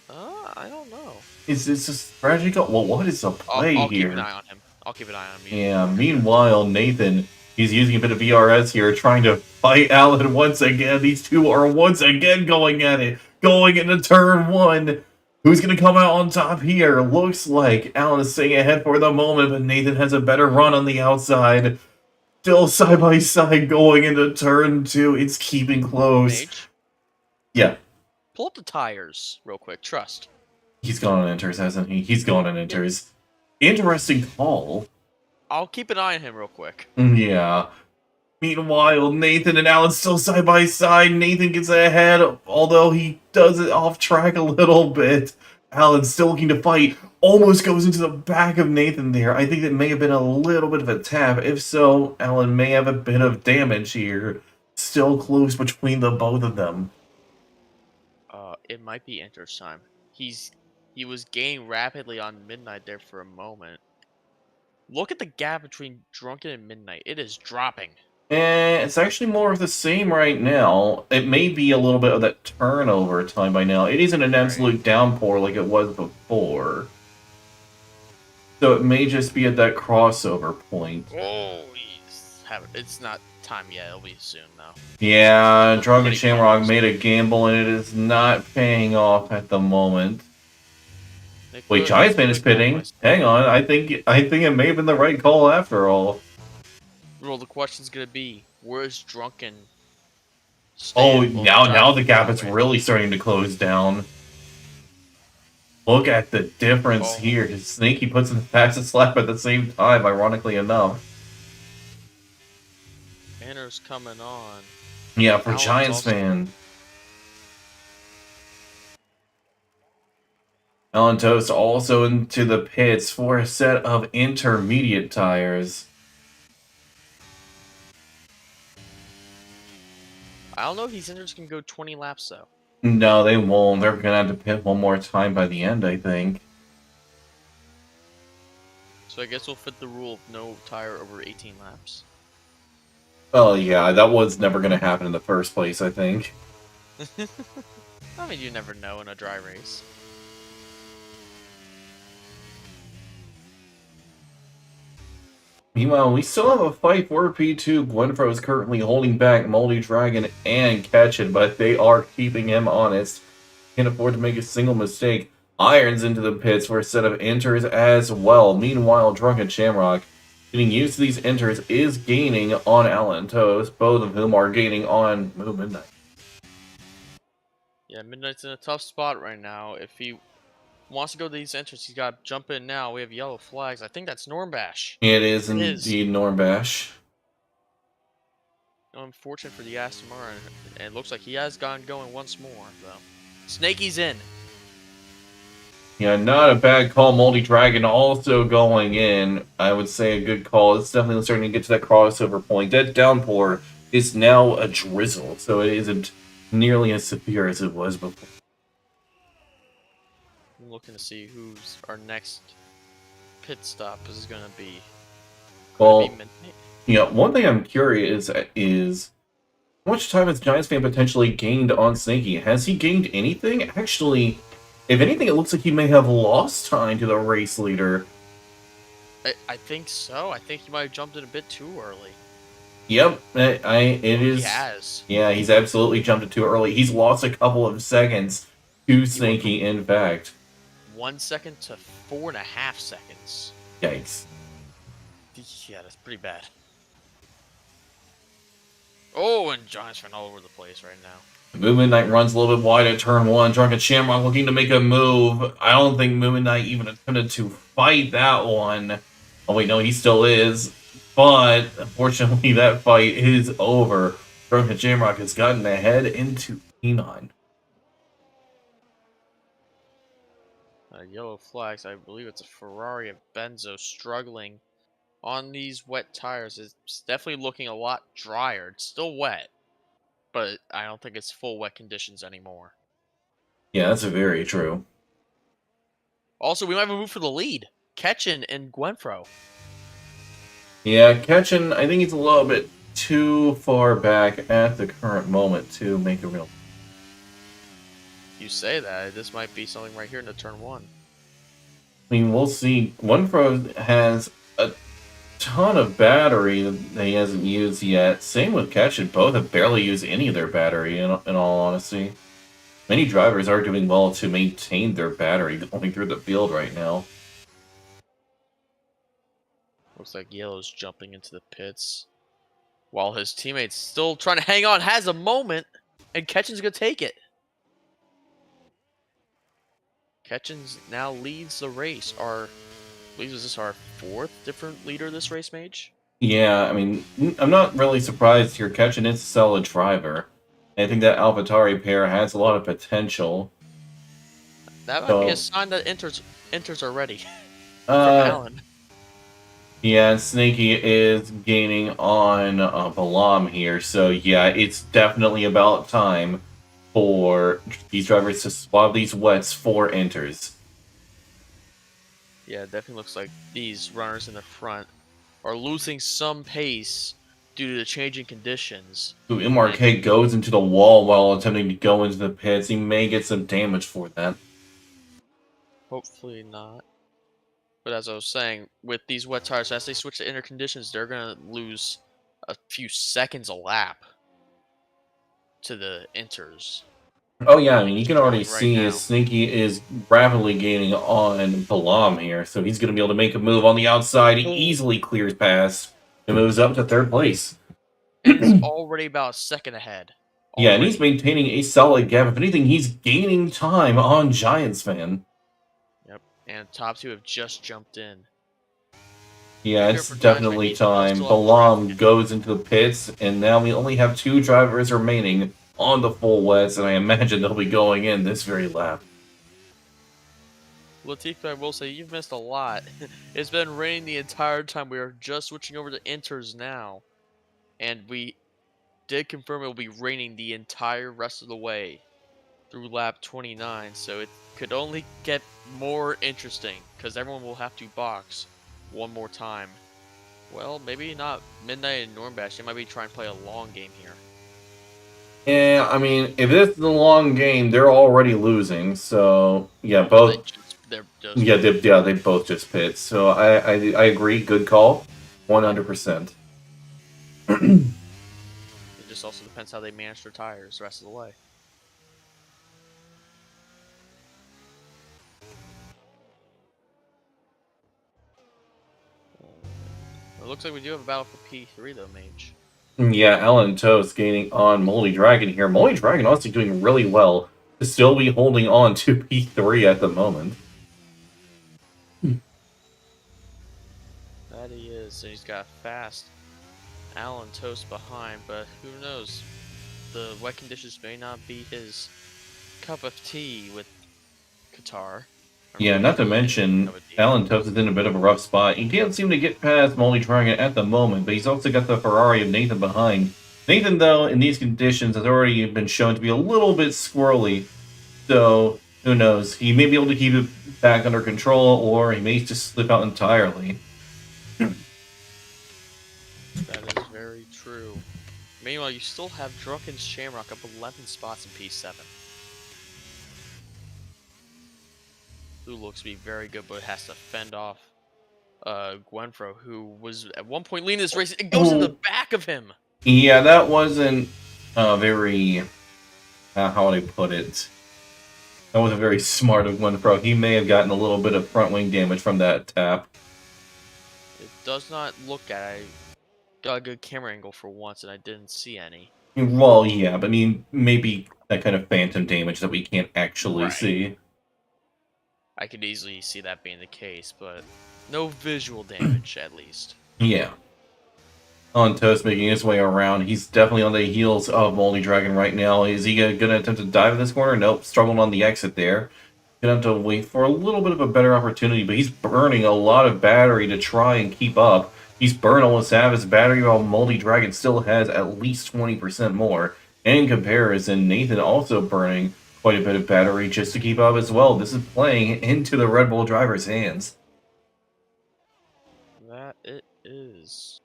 I don't know. Is this a strategy go? Well, what is the play I'll here? keep an eye on him. I'll keep an eye on him. Yeah, meanwhile, Nathan, he's using a bit of VRS here, trying to fight Alan once again. These two are once again going at it. Going into turn one. Who's going to come out on top here? Looks like Alan is staying ahead for the moment, but Nathan has a better run on the outside. Still side by side going into turn two. It's keeping close. Mage, yeah. pull up the tires real quick. Trust. He's gone on enters, hasn't he? He's gone on enters. Interesting call. I'll keep an eye on him real quick. Yeah. Meanwhile, Nathan and Alan still side by side. Nathan gets ahead, although he does it off track a little bit. Alan's still looking to fight. Almost goes into the back of Nathan there. I think that may have been a little bit of a tap. If so, Alan may have a bit of damage here. Still close between the both of them. It might be enters time. He was gaining rapidly on Midnight there for a moment. Look at the gap between Drunken and Midnight. It is dropping. It's actually more of the same right now. It may be a little bit of that turnover time by now. It isn't an absolute downpour like it was before. So it may just be at that crossover point. Oh, it's not time yet. It'll be soon, though. Yeah, Drunken Shamrock made a gamble and it is not paying off at the moment. Wait, Giants Man is pitting. Hang on, I think it may have been the right call after all. Well, the question's gonna be, where's Drunken? Oh, now the gap is really starting to close down. Look at the difference here. Snaky puts in the fastest lap at the same time, ironically enough. Banner's coming on. Yeah, for Giants fan. Alan Toast also into the pits for a set of intermediate tires. I don't know if these enters can go 20 laps, though. No, they won't. They're going to have to pit one more time by the end, I think. So I guess we'll fit the rule of no tire over 18 laps. Well, yeah, that was never going to happen in the first place, I think. I mean, you never know in a dry race. Meanwhile, we still have a fight for P2. Gwenfro is currently holding back Moldy Dragon and Ketchin, but they are keeping him honest. Can't afford to make a single mistake. Irons into the pits for a set of enters as well. Meanwhile, Drunken Shamrock, getting used to these enters, is gaining on Alan Toast, both of whom are gaining on Midnight. Yeah, Midnight's in a tough spot right now. If he wants to go to these entries, he's got to jump in now. We have yellow flags. I think that's Normbash. It is indeed Normbash. Unfortunate for the Aston Martin, and it looks like he has gotten going once more, though. Snaky's in. Yeah, not a bad call. Moldy Dragon also going in. I would say a good call. It's definitely starting to get to that crossover point. That downpour is now a drizzle, so it isn't nearly as severe as it was before. I'm looking to see who's our next pit stop is going to be. Well, yeah, one thing I'm curious is how much time has Giants fan potentially gained on Snaky? Has he gained anything? Actually, if anything, it looks like he may have lost time to the race leader. I think so. I think he might have jumped in a bit too early. Yep, it Oh, he is. has. Yeah, he's absolutely jumped it too early. He's lost a couple of seconds to He went from Snaky, in fact. 1 second to 4.5 seconds. Yikes. Yeah, that's pretty bad. Oh, and Giants ran all over the place right now. Movement Knight runs a little bit wide at turn one. Drunken Shamrock looking to make a move. I don't think Movement Knight even attempted to fight that one. Oh wait, no, he still is. But unfortunately, that fight is over. Drunken Shamrock has gotten ahead into P9. Yellow flags. I believe it's a Ferrari of Benzo struggling on these wet tires. It's definitely looking a lot drier. It's still wet, but I don't think it's full wet conditions anymore. Yeah, that's very true. Also, we might have a move for the lead. Ketchin and Gwenfro. Yeah, Ketchin, I think he's a little bit too far back at the current moment to make a real. You say that. This might be something right here in the turn one. I mean, we'll see. OnePro has a ton of battery that he hasn't used yet. Same with Ketchin. Both have barely used any of their battery, in all honesty. Many drivers are doing well to maintain their battery going through the field right now. Looks like Yellow's jumping into the pits. While his teammate's still trying to hang on, has a moment, and Ketchin's going to take it. Ketchins now leads the race. I believe this is our fourth different leader this race, Mage. Yeah, I mean, I'm not really surprised here. Ketchin is a solid driver. I think that AlphaTauri pair has a lot of potential. That might be a So, sign that enters are ready from uh, Alan. yeah, Snaky is gaining on Balam here, so yeah, it's definitely about time for these drivers to swab these wets for enters. Yeah, it definitely looks like these runners in the front are losing some pace due to the changing conditions. Ooh, And MRK goes into the wall while attempting to go into the pits. He may get some damage for that. hopefully not. But as I was saying, with these wet tires, as they switch to inner conditions, they're going to lose a few seconds a lap to the enters. Oh yeah, I And mean, you it's can already showing right see his now. Sneaky is rapidly gaining on Balam here, so he's going to be able to make a move on the outside. He Oh. easily clears past and moves up to third place. And is already about a second ahead. Yeah, and he's Already. maintaining a solid gap. If anything, he's gaining time on Giants fan. Yep. And top two have just jumped in. Yeah, Here it's for Giants fan, definitely Nathan will time. still have traffic Balam ahead. goes into the pits, and now we only have two drivers remaining on the full wets, and I imagine they'll be going in this very lap. Latifi, I will say, you've missed a lot. It's been raining the entire time. We are just switching over to enters now. And we did confirm it will be raining the entire rest of the way through lap 29. So it could only get more interesting because everyone will have to box one more time. Well, maybe not Midnight and Normbash. They might be trying to play a long game here. Yeah, I mean, if this is a long game, they're already losing. So yeah, Oh, both. they're just Yeah, pitting. they both just pit. So I agree. Good call, 100%. It just also depends how they manage their tires the rest of the way. It looks like we do have a battle for P3 though, Mage. Yeah, Alan Toast gaining on Moldy Dragon here. Moldy Dragon honestly doing really well to still be holding on to P3 at the moment. That he is, and he's got fast Alan Toast behind, but who knows? The wet conditions may not be his cup of tea with Qatar. Or Yeah, maybe not to really anybody's mention, cup of tea. Alan Toast is in a bit of a rough spot. He can't seem to get past Moldy Dragon at the moment, but he's also got the Ferrari of Nathan behind. Nathan, though, in these conditions, has already been shown to be a little bit squirrely. So, who knows? He may be able to keep it back under control, or he may just slip out entirely. That is very true. Meanwhile, you still have Drunken Shamrock up 11 spots in P7. Who looks to be very good, but has to fend off Gwenfro, who was at one point leading this race. It goes in the Oh, back of him. yeah, that wasn't very. How would I put it? That wasn't very smart of Winfro. He may have gotten a little bit of front wing damage from that tap. It does not look at. I got a good camera angle for once, and I didn't see any. Well, yeah, but I mean, maybe that kind of phantom damage that we can't actually Right. see. I could easily see that being the case, but no visual damage, at least. Yeah. On Toast making his way around. He's definitely on the heels of Moldy Dragon right now. Is he going to attempt to dive in this corner? Nope. Struggling on the exit there. Gonna have to wait for a little bit of a better opportunity, but he's burning a lot of battery to try and keep up. He's burned almost half his battery, while Moldy Dragon still has at least 20% more. In comparison, Nathan also burning quite a bit of battery just to keep up as well. This is playing into the Red Bull driver's hands. That it is.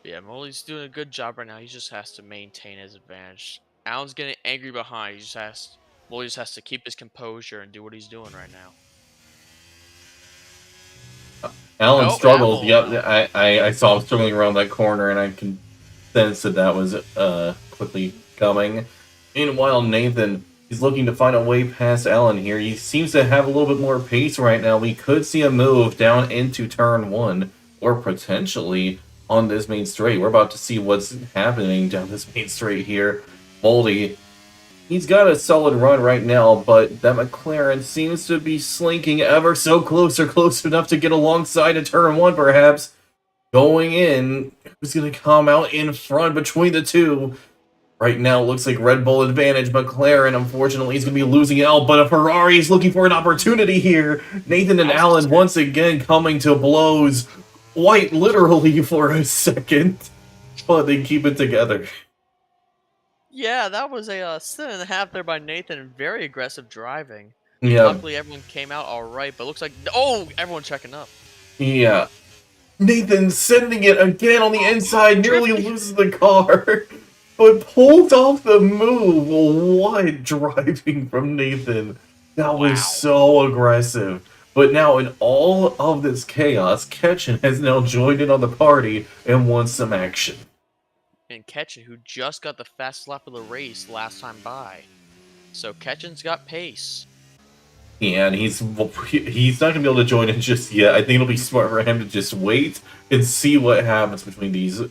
Yeah, Molly's doing a good job right now. He just has to maintain his advantage. Alan's getting angry behind. Molly just has to keep his composure and do what he's doing right now. Alan Oh, struggles. Alan! Yep, I saw him struggling around that corner, and I can sense that was quickly coming. Meanwhile, Nathan, he's looking to find a way past Alan here. He seems to have a little bit more pace right now. We could see a move down into turn 1, or potentially on this main straight. We're about to see what's happening down this main straight here. Moldy, he's got a solid run right now, but that McLaren seems to be slinking ever so close enough to get alongside a turn 1, perhaps. Going in, who's going to come out in front between the two? Right now, looks like Red Bull advantage. McLaren, unfortunately, is going to be losing out, but a Ferrari is looking for an opportunity here. Nathan and Alan once again coming to blows, quite literally for a second, but they keep it together. Yeah, that was a sin and a half there by Nathan. Very aggressive driving. Yeah, Luckily, everyone came out all right, but looks like everyone checking up. yeah. Nathan sending it again on the inside, nearly Drifting. loses the car, but pulls off the move. What driving from Nathan? That was Wow. so aggressive. But now, in all of this chaos, Ketchen has now joined in on the party and wants some action. And Ketchen, who just got the fastest lap of the race last time by. So Ketchen's got pace. And he's not going to be able to join in just yet. I think it'll be smart for him to just wait and see what happens between these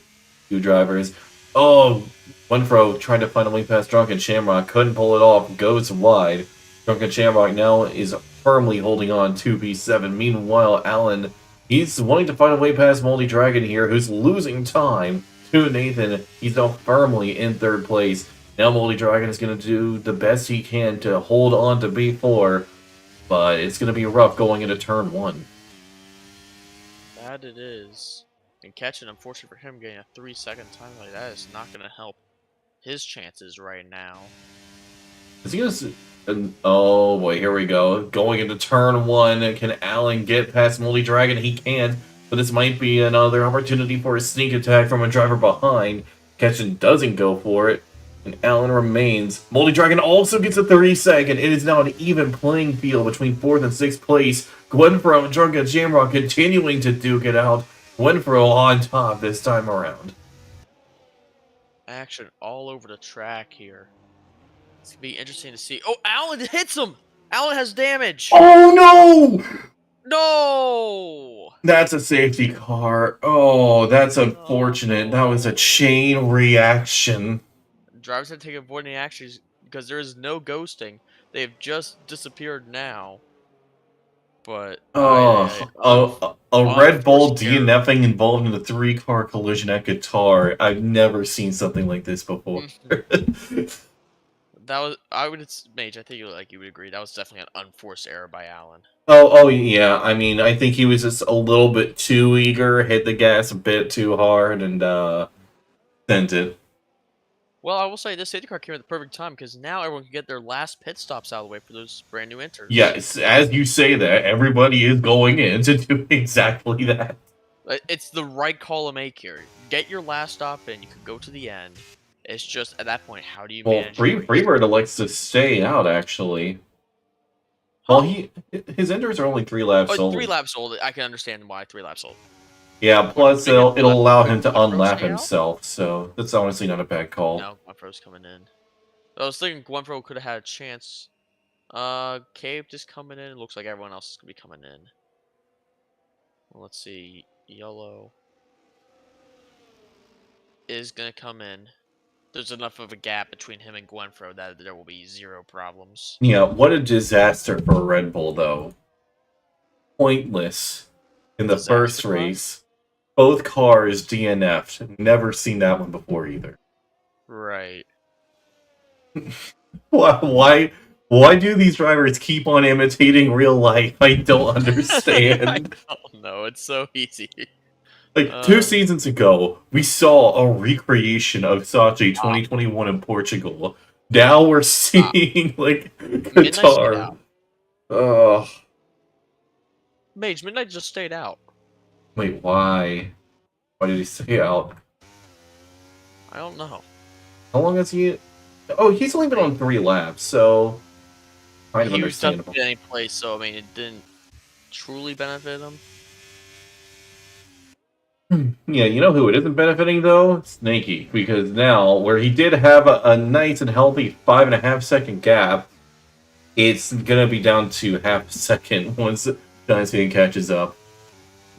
two drivers. Oh, Winfro trying to find a way past Drunken Shamrock. Couldn't pull it off. Goes wide. Drunken Shamrock now is firmly holding on to P7. Meanwhile, Alan, he's wanting to find a way past Moldy Dragon here, who's losing time to Nathan. He's now firmly in third place. Now Moldy Dragon is going to do the best he can to hold on to B4. But it's going to be rough going into turn 1. That it is. And Ketchen, unfortunately for him, getting a 3-second time like that is not going to help his chances right now. Is he going to... Oh boy, here we go. Going into turn 1, can Alan get past Moldy Dragon? He can't, but this might be another opportunity for a sneak attack from a driver behind. Ketchen doesn't go for it, and Alan remains. Moldy Dragon also gets a 30-second. It is now an even playing field between 4th and 6th place. Gwenfro and Drunken Shamrock continuing to duke it out. Gwenfro on top this time around. Action all over the track here. It's going to be interesting to see. Oh, Alan hits him! Alan has damage! Oh no! No! That's a safety car. Oh, that's unfortunate. That was a chain reaction. Drivers had to take avoiding actions because there is no ghosting. They have just disappeared now. But Oh, a Red Bull unforced error. DNFing involved in a 3-car collision at Qatar. I've never seen something like this before. That was Mage. I think you would agree. That was definitely an unforced error by Alan. Oh yeah. I mean, I think he was just a little bit too eager, hit the gas a bit too hard, and sent it. Well, I will say this safety car came at the perfect time because now everyone can get their last pit stops out of the way for those brand new enters. Yes, as you say that, everybody is going in to do exactly that. It's the right call to make here. Get your last stop in. You can go to the end. It's just at that point, how do you Well, manage? Your race? Freebird elects to stay out, actually. Well, Oh, his enders are only 3 laps oh, 3 old. laps old. I can understand why 3 laps old. Yeah, What plus make it it'll allow would him to Guanfro unlap stay out? himself, so that's honestly not a bad call. No, Guanfro's coming in. I was thinking Guanfro could have had a chance. Cave just coming in. It looks like everyone else is gonna be coming in. Well, let's see. Yellow is gonna come in. There's enough of a gap between him and Guanfro that there will be zero problems. Yeah, what a disaster for Red Bull, though. Pointless in the Disaster first class? race. Both cars DNF'd. Never seen that one before either. Right. Why do these drivers keep on imitating real life? I don't I understand. don't know. It's so easy. Like, 2 seasons ago, we saw a recreation of Sachi 2021 in Portugal. Now we're Stop. seeing, like, Midnight stayed Qatar. out. Ugh. Mage, Midnight just stayed out. Wait, why? Why did he stay out? I don't know. How long has he... Oh, he's only been on 3 laps, so... Kind of He was done understandable. in any place, so I mean, it didn't truly benefit him. Yeah, you know who it isn't benefiting, though? Snakey. Because now, where he did have a nice and healthy 5.5 second gap, it's gonna be down to half a second once Giants fan catches up.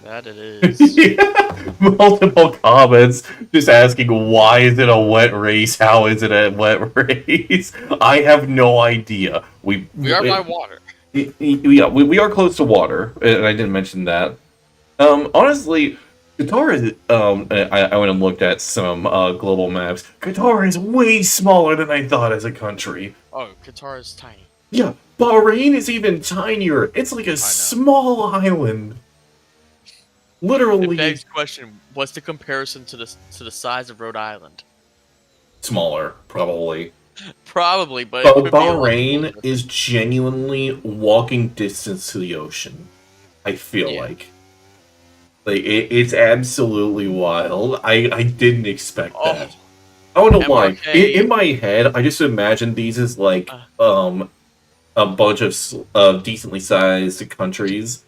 That it is. Yeah, multiple comments just asking why is it a wet race? How is it a wet race? I have no idea. We are by water. Yeah, we are close to water, and I didn't mention that. Honestly, Qatar is. I went and looked at some global maps. Qatar is way smaller than I thought as a country. Oh, Qatar is tiny. Yeah, Bahrain is even tinier. It's like a I know. small island. It Literally begs the question: what's the comparison to the size of Rhode Island? smaller, probably. Probably, but it But could be a lot Bahrain closer. is genuinely walking distance to the ocean. I feel Yeah. like it's absolutely wild. I didn't expect that. Oh, I don't know why. MRK. In my head, I just imagined these as like a bunch of decently sized countries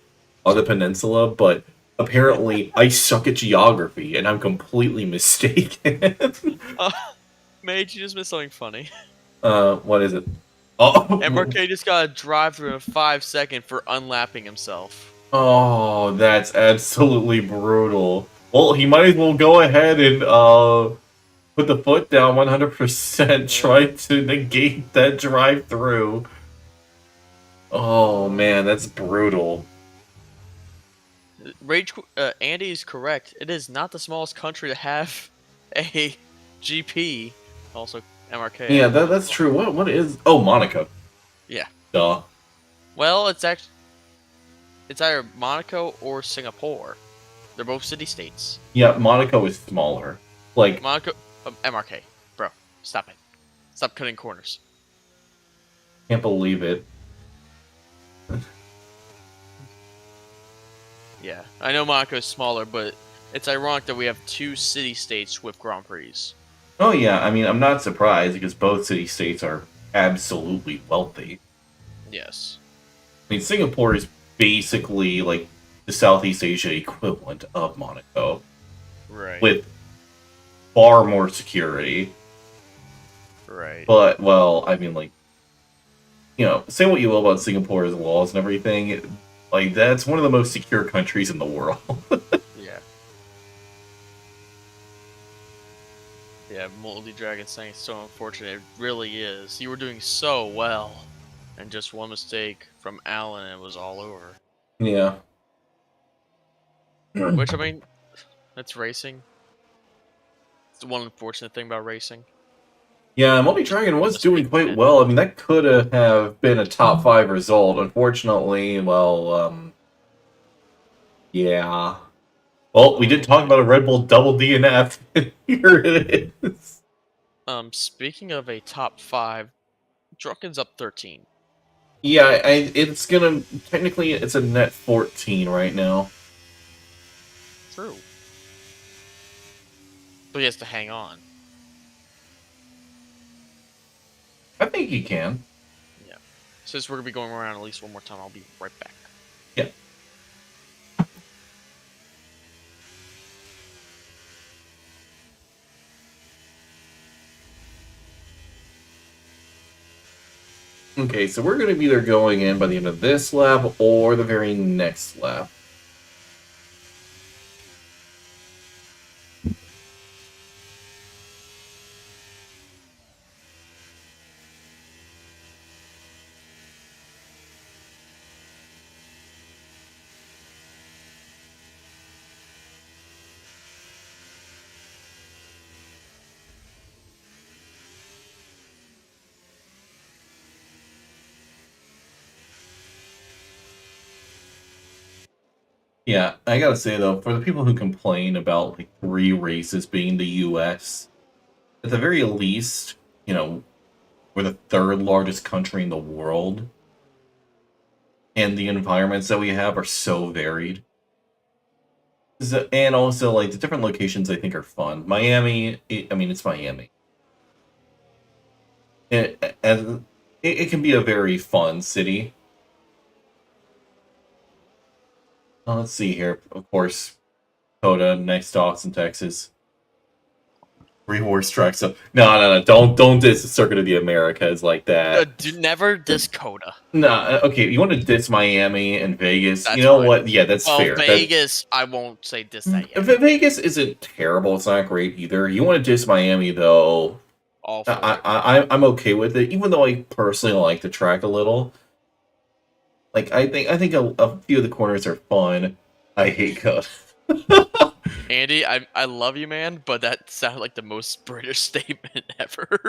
on the peninsula, but apparently I suck at geography and I'm completely mistaken. Mage, you just missed something funny. What is it? Oh, MRK just got a drive through in 5 seconds for unlapping himself. oh, that's absolutely brutal. Well, he might as well go ahead and put the foot down 100%, try to negate that drive through. Oh man, that's brutal. Andy is correct. It is not the smallest country to have a GP. Also, MRK. Yeah, that's true. What is? Oh, Monaco. Yeah. Duh. Well, it's either Monaco or Singapore. They're both city-states. Yeah, Monaco is smaller. Like, Monaco, MRK, bro, stop it. Stop cutting corners. can't believe it. Yeah, I know Monaco is smaller, but it's ironic that we have two city-states with Grand Prix. Oh yeah, I mean, I'm not surprised because both city-states are absolutely wealthy. Yes. I mean, Singapore is basically like the Southeast Asia equivalent of Monaco, Right. with far more security. Right. But, well, I mean, like, you know, say what you will about Singapore's laws and everything, like, that's one of the most secure countries in the world. Yeah. Yeah, Moldy Dragon saying it's so unfortunate. It really is. You were doing so well. And just one mistake from Alan and it was all over. Yeah. Which, I mean, that's racing. It's the one unfortunate thing about racing. Yeah, Multi Dragon was doing quite man. well. I mean, that could have been a top 5 result. Unfortunately, well, yeah. Well, we did talk about a Red Bull double DNF. Here it is. Speaking of a top 5, Drunken's up 13. Yeah, it's gonna technically it's a net 14 right now. True. But he has to hang on. I think he can. Yeah. Since we're gonna be going around at least one more time, I'll be right back. Yeah. Okay, so we're going to be either going in by the end of this lap or the very next lap. Yeah, I gotta say though, for the people who complain about like 3 races being the US, at the very least, you know, we're the third largest country in the world, and the environments that we have are so varied. And also, like, the different locations I think are fun. Miami, I mean, it's Miami. It can be a very fun city. Let's see here. Of course, Coda, nice docks in Texas. 3 horse tracks. So no. Don't diss the Circuit of the Americas like that. Do never diss Coda. No, okay. You want to diss Miami and Vegas? That's you know fine. what? Yeah, that's Well, fair. Vegas, I won't say diss that yet. Vegas isn't terrible. It's not great either. You want to diss Miami though? All for it. I'm okay with it, even though I personally like the track a little. Like I think a few of the corners are fun. I hate Coda. Andy, I love you, man, but that sounded like the most British statement ever.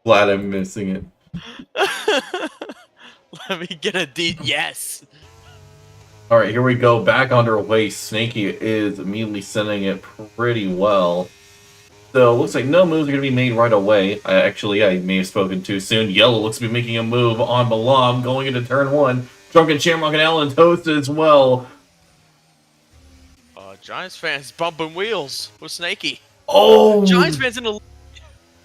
Glad I'm missing it. Let me get a D. Yes. All right, here we go. Back underway. Snaky is immediately sending it pretty well. So it looks like no moves are going to be made right away. I may have spoken too soon. Yellow looks to be making a move on Balam going into turn 1. Drunken Shamrock and Allen Toast as well. Giants fans bumping wheels with Snaky. Oh! Giants fans in the...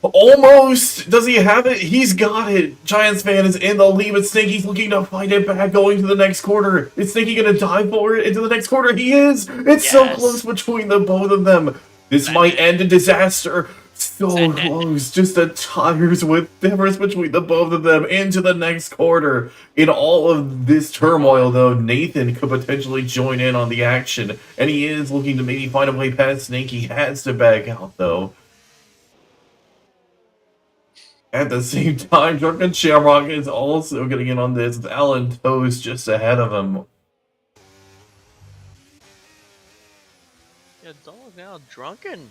Almost! Does he have it? He's got it! Giants fan is in the lead, but Snaky's looking to fight it back going to the next quarter. Is Snaky going to dive for it into the next quarter? He is! It's so close between the both of them. This might end in disaster. So close. Just a tire's width difference between the both of them into the next quarter. In all of this turmoil, though, Nathan could potentially join in on the action. And he is looking to maybe find a way past Snake. He has to back out, though. At the same time, Drunken Shamrock is also getting in on this. Alan Toast just ahead of him. Yeah, dog now. Drunken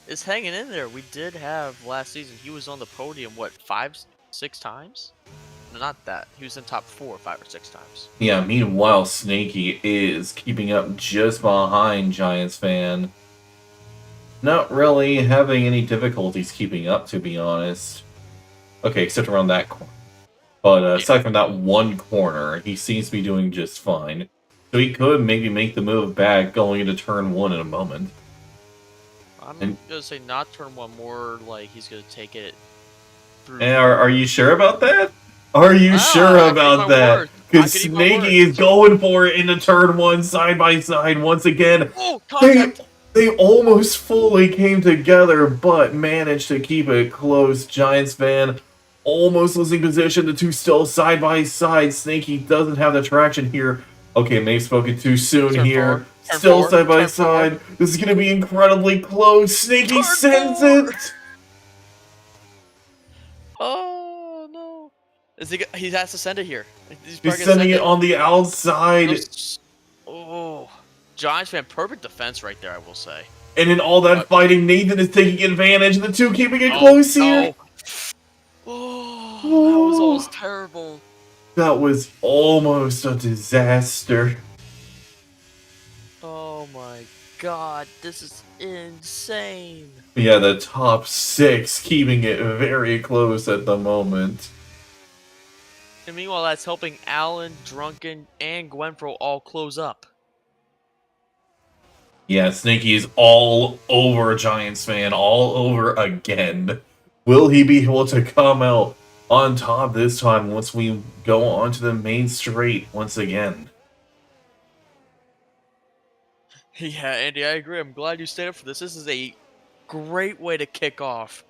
is hanging in there. We did have last season. He was on the podium, what, 5, 6 times? No, not that. He was in top 4, 5 or 6 times. Yeah, meanwhile, Snaky is keeping up just behind Giants fan. Not really having any difficulties keeping up, to be honest. Okay, except around that corner. But aside from that one corner, he seems to be doing just fine. So he could maybe make the move back going into turn 1 in a moment. I'm going to say not turn 1, more like he's going to take it through. Are you sure about that? Are you sure about that? Because Snaky is going for it into turn 1 side by side once again. Oh, contact! They almost fully came together, but managed to keep it close. Giants fan almost losing position. The two still side by side. Snaky doesn't have the traction here. Okay, may have spoken too soon here. Still side by side. This is going to be incredibly close. Snaky sends it. Oh, no. He has to send it here. He's sending it on the outside. Oh. Giants fan, perfect defense right there, I will say. And in all that fighting, Nathan is taking advantage. The two keeping it close here. Oh, that was almost terrible. That was almost a disaster. Oh my god, this is insane. Yeah, the top 6 keeping it very close at the moment. And meanwhile, that's helping Allen, Drunken, and Gwenfro all close up. Yeah, Snaky is all over Giants fan, all over again. Will he be able to come out on top this time once we go onto the main straight once again. Yeah, Andy, I agree. I'm glad you stayed up for this. This is a great way to kick off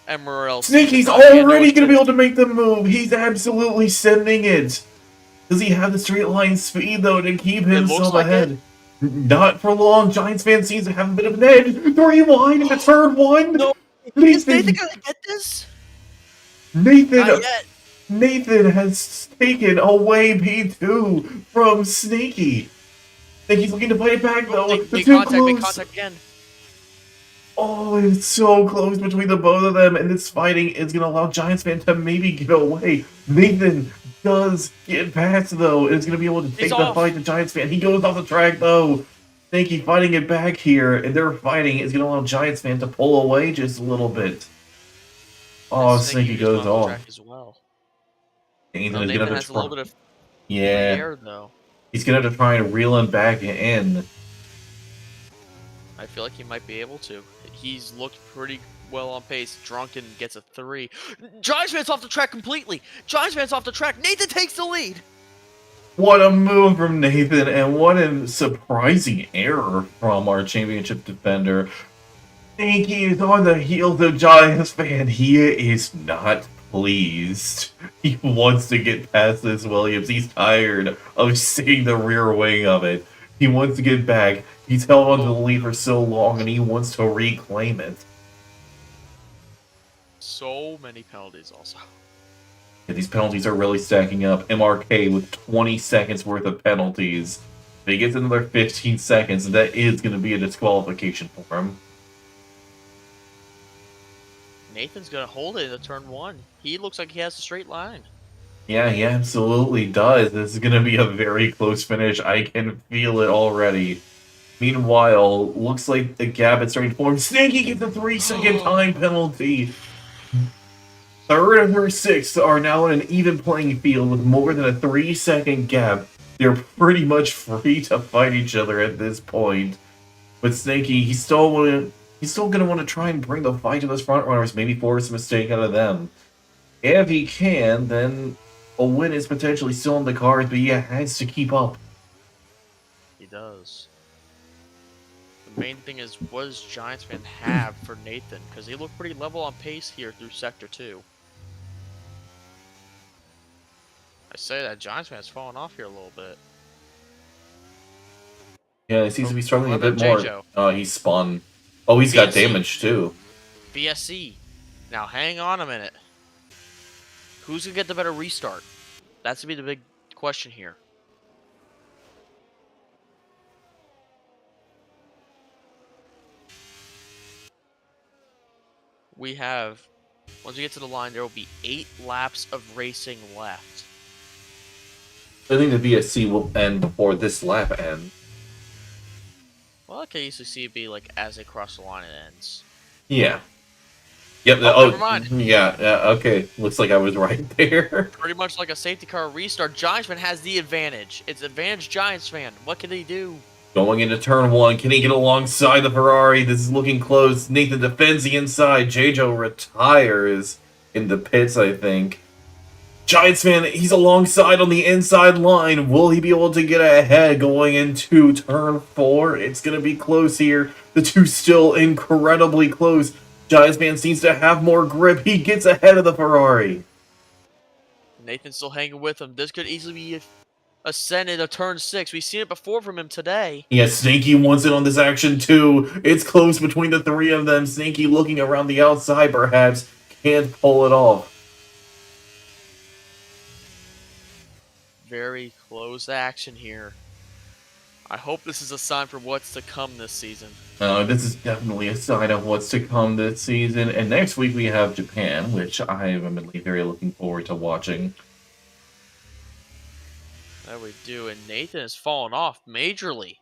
MRL season Sneaky's 9. Yeah, no already going to be able assist. to make the move. He's absolutely sending it. Does he have the straight line speed, though, to keep It looks himself like it. ahead? Not for long. Giants fan seems to have a bit of an edge. 3 wide into turn 1. No, is Nathan Nathan, gonna get this? Not Nathan, yet. Nathan has taken away P2 from Sneaky. Sneaky's looking to play it back, Oh, though. They're make too contact, make close. contact again. Oh, it's so close between the both of them, and this fighting is going to allow Giants fan to maybe get away. Nathan does get past, though, and is going to be able to He's take the off. fight to Giants fan. He goes off the track, though. Stinky fighting it back here, and their fighting is going to allow Giants fan to pull away just a little bit. Oh, Stinky just went goes off the off. track as well. Nathan No, is going Nathan to have has to a little try. bit of free Yeah, air though. he's going to have to try and reel him back in. I feel like he might be able to. He's looked pretty well on pace. Drunken gets a 3. Giants fans off the track completely. Giants fans off the track. Nathan takes the lead. What a move from Nathan, and what a surprising error from our championship defender. Stinky is on the heels of Giants fan. He is not pleased. He wants to get past this Williams. He's tired of seeing the rear wing of it. He wants to get back. He's held onto the lead for so long, and he wants to reclaim it. So many penalties also. Yeah, these penalties are really stacking up. MRK with 20 seconds worth of penalties. If he gets another 15 seconds, that is going to be a disqualification for him. Nathan's gonna hold it in the turn 1. He looks like he has a straight line. Yeah, he absolutely does. This is going to be a very close finish. I can feel it already. Meanwhile, looks like the gap is starting to form. Stinky gets a 3-second time penalty. Third and her sixth are now in an even playing field with more than a 3-second gap. They're pretty much free to fight each other at this point. But Snaky, he's still gonna want to try and bring the fight to those front runners, maybe force a mistake out of them. If he can, then a win is potentially still in the cards, but he has to keep up. He does. The main thing is, what does Giants fan have for Nathan? Because he looked pretty level on pace here through Sector 2. I say that Giants fan's falling off here a little bit. Yeah, he seems to be struggling a What about bit more. JJo? Oh, he's spun. Oh, he's got BSC. damage too. BSC. Now hang on a minute. Who's gonna get the better restart? That's gonna be the big question here. We have, once we get to the line, there will be 8 laps of racing left. I think the VSC will end before this lap ends. Well, I can easily see it be like as they cross the line, it ends. Yeah. Yep. Oh, never mind. Yeah. Okay. Looks like I was right there. Pretty much like a safety car restart. Giants fan has the advantage. It's advantage Giants fan. What can he do? Going into turn 1, can he get alongside the Ferrari? This is looking close. Nathan defends the inside. JJo retires in the pits, I think. Giants fan, he's alongside on the inside line. Will he be able to get ahead going into turn 4? It's going to be close here. The two still incredibly close. Giants fan seems to have more grip. He gets ahead of the Ferrari. Nathan's still hanging with him. This could easily be a send into turn 6. We've seen it before from him today. Yeah, Sneaky wants it on this action too. It's close between the three of them. Sneaky looking around the outside perhaps. Can't pull it off. Very close action here. I hope this is a sign for what's to come this season. This is definitely a sign of what's to come this season. And next week we have Japan, which I am admittedly very looking forward to watching. There we do, and Nathan has fallen off majorly.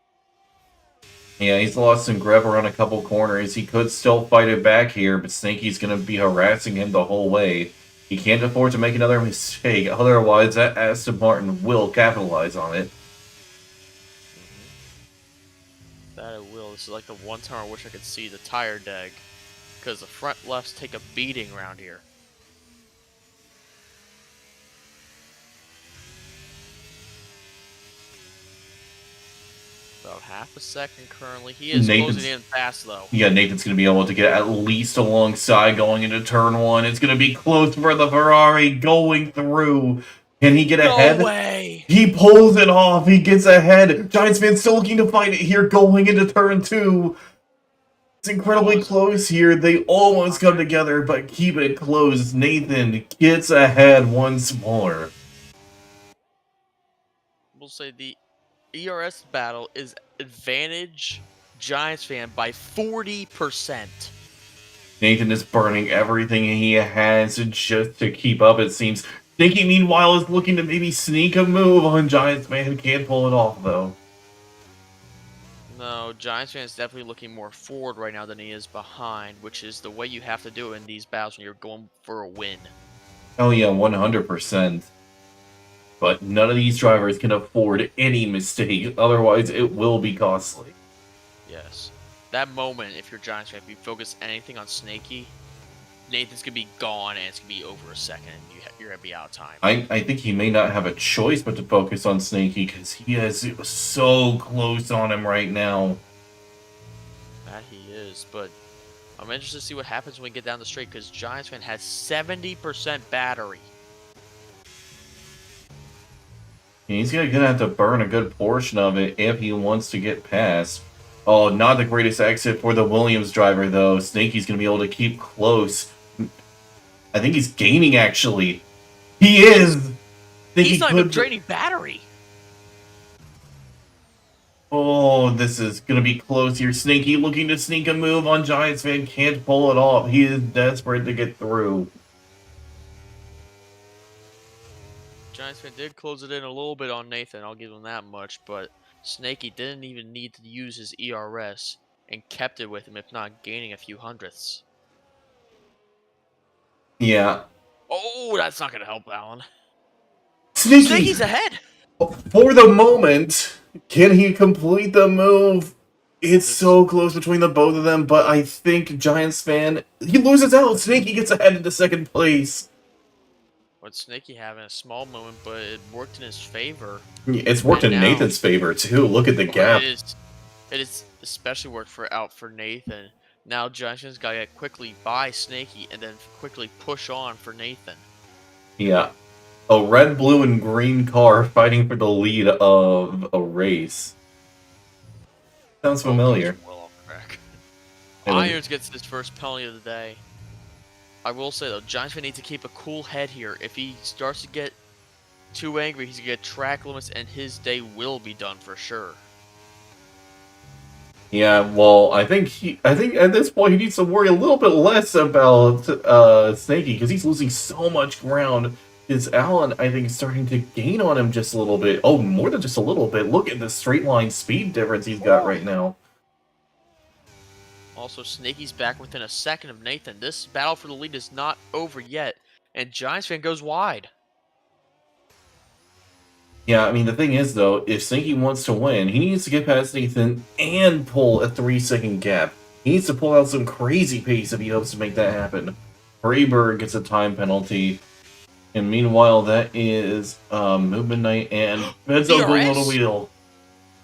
Yeah, he's lost some grip around a couple corners. He could still fight it back here, but Snaky's going to be harassing him the whole way. He can't afford to make another mistake, otherwise that Aston Martin will capitalize on it. That it will. This is like the one time I wish I could see the tire deg, because the front lefts take a beating around here. About half a second currently. He is Nathan's closing in fast, though. Yeah, Nathan's going to be able to get at least alongside going into turn one. It's going to be close for the Ferrari going through. Can he get No ahead? way! He pulls it off. He gets ahead. Giants fan still looking to fight it here going into turn two. It's incredibly close here. They almost come together, but keep it close. Nathan gets ahead once more. We'll say the ERS battle is advantage Giants fan by 40%. Nathan is burning everything he has just to keep up, it seems. Sneaky, meanwhile, is looking to maybe sneak a move on Giants fan. Can't pull it off, though. No, Giants fan is definitely looking more forward right now than he is behind, which is the way you have to do it in these battles when you're going for a win. Oh yeah, 100%. But none of these drivers can afford any mistake, otherwise it will be costly. Yes. That moment, if you're Giants fan, if you focus anything on Snaky, Nathan's going to be gone and it's going to be over a second and you're going to be out of time. I think he may not have a choice but to focus on Snaky because he is so close on him right now. That he is, but I'm interested to see what happens when we get down the straight because Giants fan has 70% battery. He's gonna have to burn a good portion of it if he wants to get past. Oh, not the greatest exit for the Williams driver, though. Snaky's gonna be able to keep close. I think he's gaining, actually. He is! He's not even draining battery. Oh, this is gonna be close here. Snaky looking to sneak a move on Giants fan. Can't pull it off. He is desperate to get through. Giants fan did close it in a little bit on Nathan, I'll give him that much, but Snaky didn't even need to use his ERS and kept it with him, if not gaining a few hundredths. Yeah. Oh, that's not going to help that one. Snaky's ahead! For the moment, can he complete the move? It's so close between the both of them, but I think Giants fan, he loses out. Snaky gets ahead into second place. But Snaky having a small moment, but it worked in his favor. It's worked in Nathan's favor too. Look at the gap. It is especially worked out for Nathan. Now Giants fan's got to get quickly by Snaky and then quickly push on for Nathan. Yeah. A red, blue, and green car fighting for the lead of a race. Sounds familiar. Well off track. Irons gets his first penalty of the day. I will say though, Giants fan needs to keep a cool head here. If he starts to get too angry, he's gonna get track limits, and his day will be done for sure. Yeah, well, I think at this point he needs to worry a little bit less about Snaky because he's losing so much ground. Is Alan, I think, starting to gain on him just a little bit. Oh, more than just a little bit. Look at the straight line speed difference he's got right now. Also, Snaky's back within a second of Nathan. This battle for the lead is not over yet, and Giants fan goes wide. Yeah, I mean, the thing is, though, if Snaky wants to win, he needs to get past Nathan and pull a 3-second gap. He needs to pull out some crazy pace if he hopes to make that happen. Freiberg gets a time penalty. And meanwhile, that is Movement Night and Benzo going on a wheel.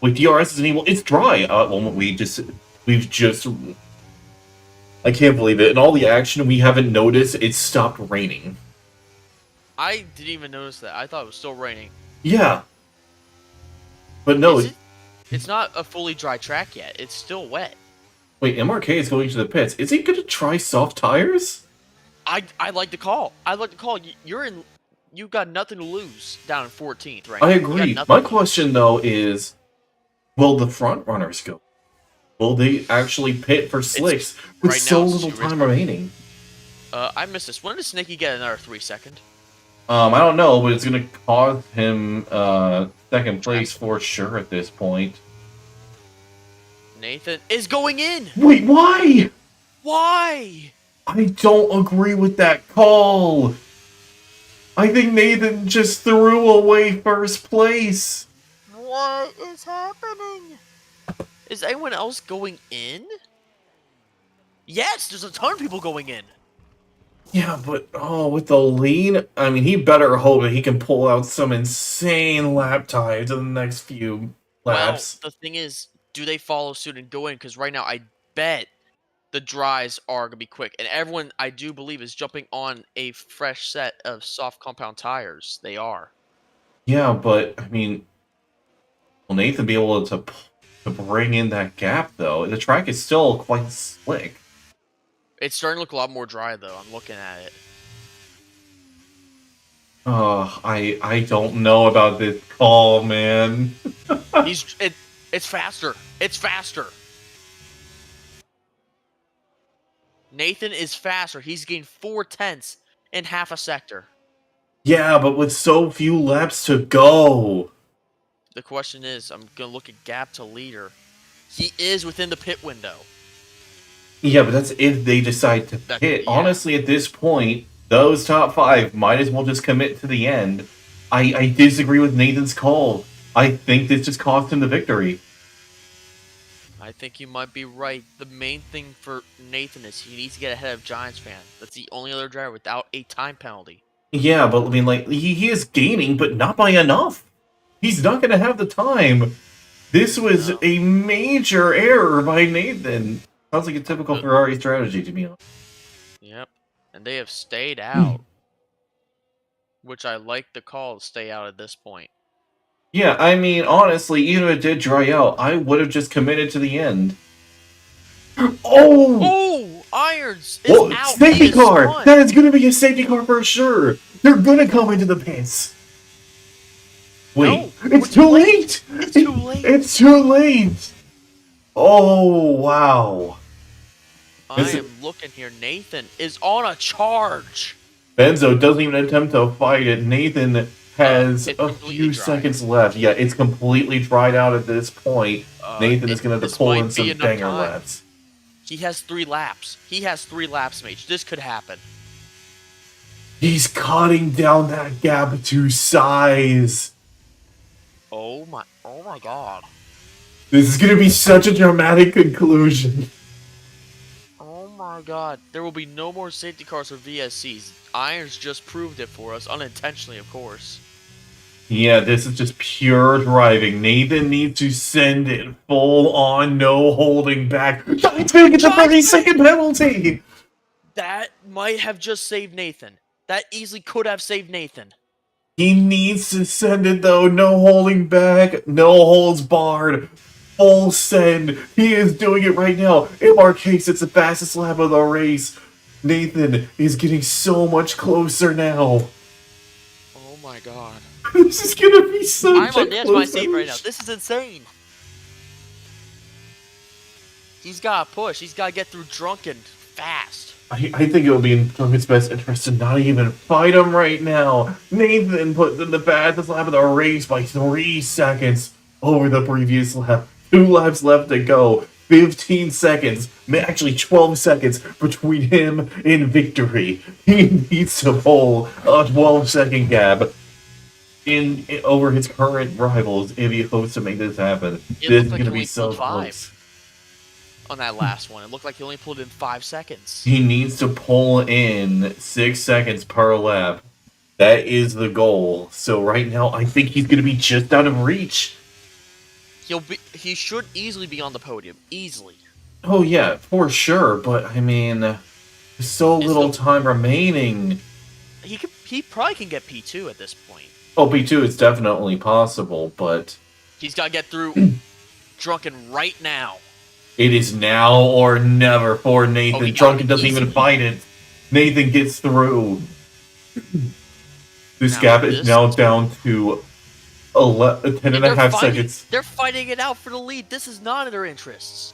Wait, DRS isn't able. It's dry. Well, we've just. I can't believe it. In all the action, we haven't noticed it stopped raining. I didn't even notice that. I thought it was still raining. Yeah. But no. It's not a fully dry track yet. It's still wet. Wait, MRK is going to the pits. Is he going to try soft tires? I like the call. I like the call. You've got nothing to lose down in 14th right I agree. My question, though, is, will the front runners go? Will they actually pit for slicks with so little time remaining? I missed this. When does Snaky get another 3-second? I don't know, but it's going to cost him second place for sure at this point. Nathan is going in! Wait, why? Why? I don't agree with that call. I think Nathan just threw away first place. What is happening? Is anyone else going in? Yes, there's a ton of people going in. Yeah, but with the lead, I mean, he better hope that he can pull out some insane lap times in the next few Well, laps. the thing is, do they follow suit and go in? Because right now, I bet the dries are gonna be quick, and everyone I do believe is jumping on a fresh set of soft compound tires. They are. Yeah, but I mean, will Nathan be able to bring in that gap though? The track is still quite slick. It's starting to look a lot more dry though. I'm looking at it. I don't know about this call, man. It's faster. It's faster. Nathan is faster. He's gained 4/10 in half a sector. Yeah, but with so few laps to go. The question is, I'm gonna look at gap to leader. He is within the pit window. Yeah, but that's if they decide to pit. Yeah. Honestly, at this point, those top five might as well just commit to the end. I disagree with Nathan's call. I think this just cost him the victory. I think you might be right. The main thing for Nathan is he needs to get ahead of Giants fan. That's the only other driver without a time penalty. Yeah, but I mean, like, he is gaining, but not by enough. He's not going to have the time. This was No. a major error by Nathan. Sounds like a typical Ferrari strategy, to be honest. Yep. And they have stayed out. Which I like the call to stay out at this point. Yeah, I mean, honestly, even if it did dry out, I would have just committed to the end. Oh! Oh! Irons is Whoa, out! safety He is car! spun. That is going to be a safety car for sure! They're going to come into the pits! Wait, No, it's too late! It's too late! It's too late! Oh, wow. I am looking here. Nathan is on a charge! Benzo doesn't even attempt to fight it. Nathan has It's a completely few dry. seconds left. Yeah, it's completely dried out at this point. Nathan is going to have to This pull might in be some enough banger time. laps. He has 3 laps. He has 3 laps, mate. This could happen. He's cutting down that gap to size. Oh my god. This is going to be such a dramatic conclusion. Oh my god. There will be no more safety cars for VSCs. Irons just proved it for us, unintentionally, of course. Yeah, this is just pure driving. Nathan needs to send it full on, no holding back. Giants man gets a 30-second penalty! That might have just saved Nathan. That easily could have saved Nathan. He needs to send it though, no holding back, no holds barred. Full send. He is doing it right now. MRK sets the fastest lap of the race. Nathan is getting so much closer now. Oh my god. This is gonna be so. I'm on the edge of my seat right now. This is insane. He's gotta push. He's gotta get through Drunken fast. I think it would be in Drunken's best interest to not even fight him right now. Nathan puts in the fastest lap of the race by 3 seconds over the previous lap. 2 laps left to go. 15 seconds, actually 12 seconds between him and victory. He needs to pull a 12-second gap in over his current rivals if he hopes to make this happen. This is going to be so close. On that last one, it looked like he only pulled in 5 seconds. He needs to pull in 6 seconds per lap. That is the goal. So right now, I think he's going to be just out of reach. He should easily be on the podium. Easily. Oh yeah, for sure. But I mean, there's so little time remaining. He probably can get P2 at this point. Oh, P2 is definitely possible, but he's got to get through Drunken right now. It is now or never for Nathan. Drunken doesn't even fight it. Nathan gets through. This gap is now down to 10.5 seconds. They're fighting it out for the lead. This is not in their interests.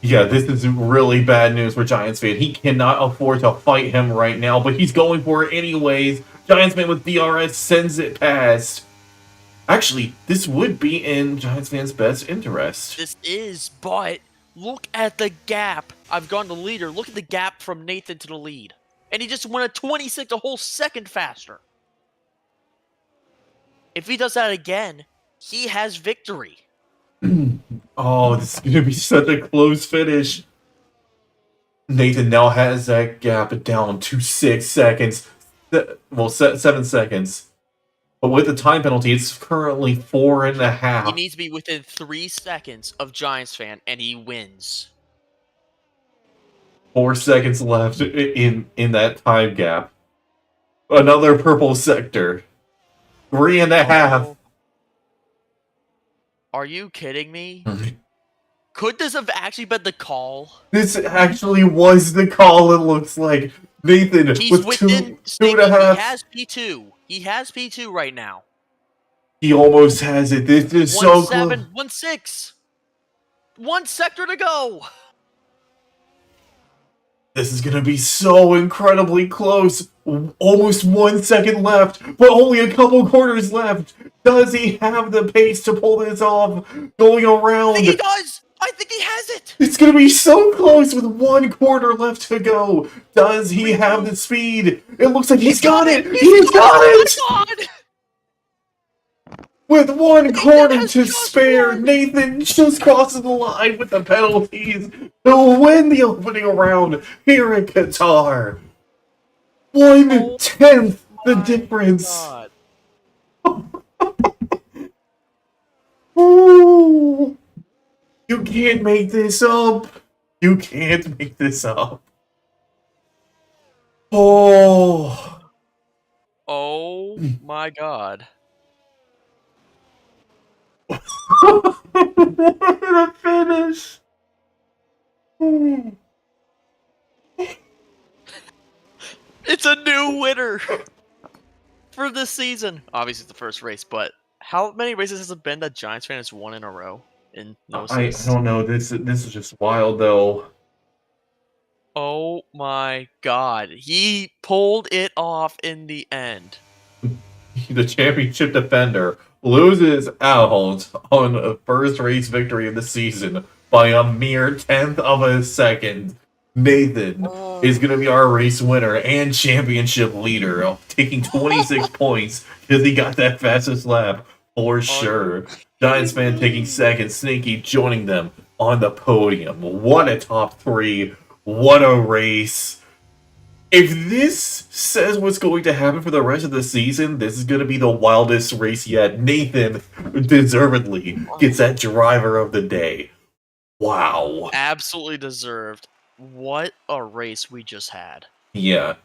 Yeah, this is really bad news for Giants fan. He cannot afford to fight him right now, but he's going for it anyways. Giants fan with DRS sends it past. Actually, this would be in Giants fan's best interest. This is, but look at the gap. I've gone to leader. Look at the gap from Nathan to the lead. And he just went a 26, a whole second faster. If he does that again, he has victory. Oh, this is going to be such a close finish. Nathan now has that gap down to 6 seconds. Well, 7 seconds. But with the time penalty, it's currently 4.5. He needs to be within 3 seconds of Giants fan, and he wins. 4 seconds left in that time gap. Another purple sector. 3.5. Oh. Are you kidding me? Could this have actually been the call? This actually was the call, it looks like. Nathan, He's with within 2.5. He has P2. He has P2 right now. He almost has it. This is so close. 1-7, 1-6. 1 sector to go. This is gonna be so incredibly close. Almost 1 second left, but only a couple quarters left. Does he have the pace to pull this off? Going around. I think he does. I think he has it. It's gonna be so close with 1 quarter left to go. Does he have the speed? It looks like he's got it. He's got it. Oh my God. With 1 quarter to just spare, won. Nathan just crosses the line with the penalties to win the opening round here in Qatar. 1/10 the difference. God. Ooh. You can't make this up. You can't make this up. Oh. Oh my God. What a finish. It's a new winner for this season. Obviously, it's the first race, but how many races has it been that Giants fan has won in a row in no I assists? don't know. This is just wild, though. Oh my God. He pulled it off in the end. The championship defender loses out on a first race victory of the season by a mere 10th of a second. Nathan is going to be our race winner and championship leader, taking 26 points because he got that fastest lap for sure. Giants fan taking second, Sneaky joining them on the podium. What a top 3. What a race. If this says what's going to happen for the rest of the season, this is going to be the wildest race yet. Nathan deservedly gets that driver of the day. Wow. Absolutely deserved. What a race we just had. Yeah.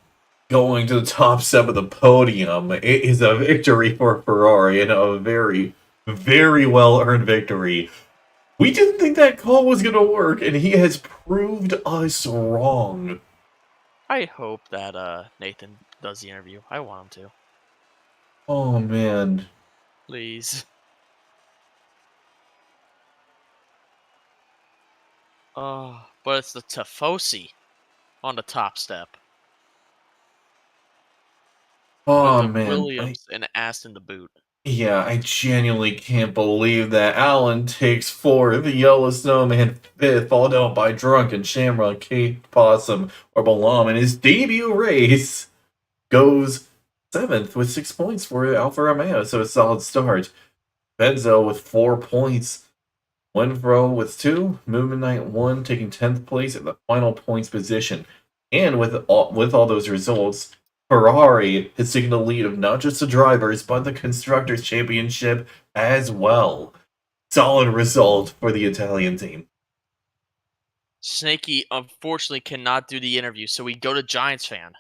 Going to the top 7 of the podium, it is a victory for Ferrari and a very, very well-earned victory. We didn't think that call was going to work, and he has proved us wrong. I hope that Nathan does the interview. I want him to. Oh, man. Please. But it's the Tifosi on the top step. Oh, with the man. Williams and Aston to boot. Yeah, I genuinely can't believe that Allen takes 4th, the Yellow Snowman 5th, followed out by Drunken Shamrock, Kate Possum, or Balam in his debut race. Goes 7th with 6 points for Alfa Romeo, so a solid start. Benzo with 4 points. Winfro with 2, Movement Knight 1, taking 10th place in the final points position. And with all those results, Ferrari has taken the lead of not just the drivers, but the Constructors' Championship as well. Solid result for the Italian team. Snakey unfortunately cannot do the interview, so we go to Giants fan.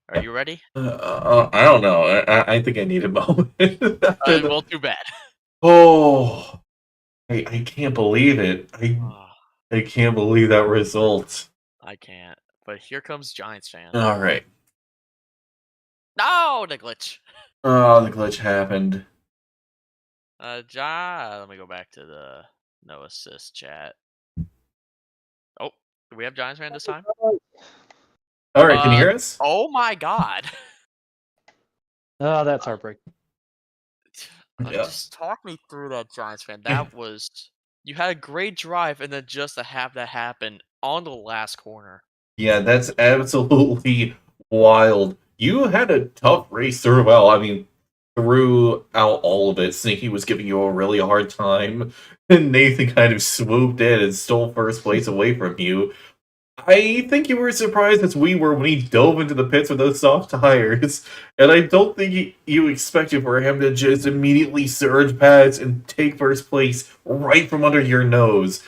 Are you ready? I don't know. I think I need a moment. Well, too bad. Oh, I can't believe it. I can't believe that result. I can't. But here comes Giants fan. All right. No, the glitch. Oh, the glitch happened. Let me go back to the no assist chat. Oh, do we have Giants fan this time? All right, can you hear us? Oh my God. Oh, that's heartbreaking. Yeah. Just talk me through that, Giants fan. That was you had a great drive, and then just to have that happen on the last corner. Yeah, that's absolutely wild. You had a tough race throughout. I mean, throughout all of it, Sneaky was giving you a really hard time, and Nathan kind of swooped in and stole first place away from you. I think you were surprised as we were when he dove into the pits with those soft tires, and I don't think you expected for him to just immediately surge past and take first place right from under your nose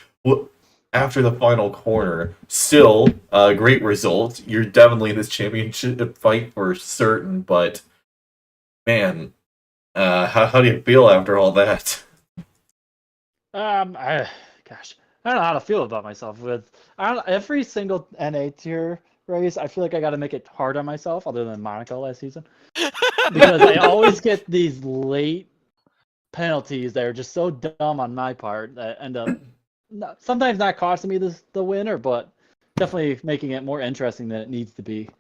after the final corner. Still, a great result. You're definitely in this championship fight for certain, but man, how do you feel after all that? Gosh, I don't know how to feel about myself. Every single NA tier race, I feel like I got to make it hard on myself, other than Monaco last season, because I always get these late penalties that are just so dumb on my part that end up sometimes not costing me the winner, but definitely making it more interesting than it needs to be.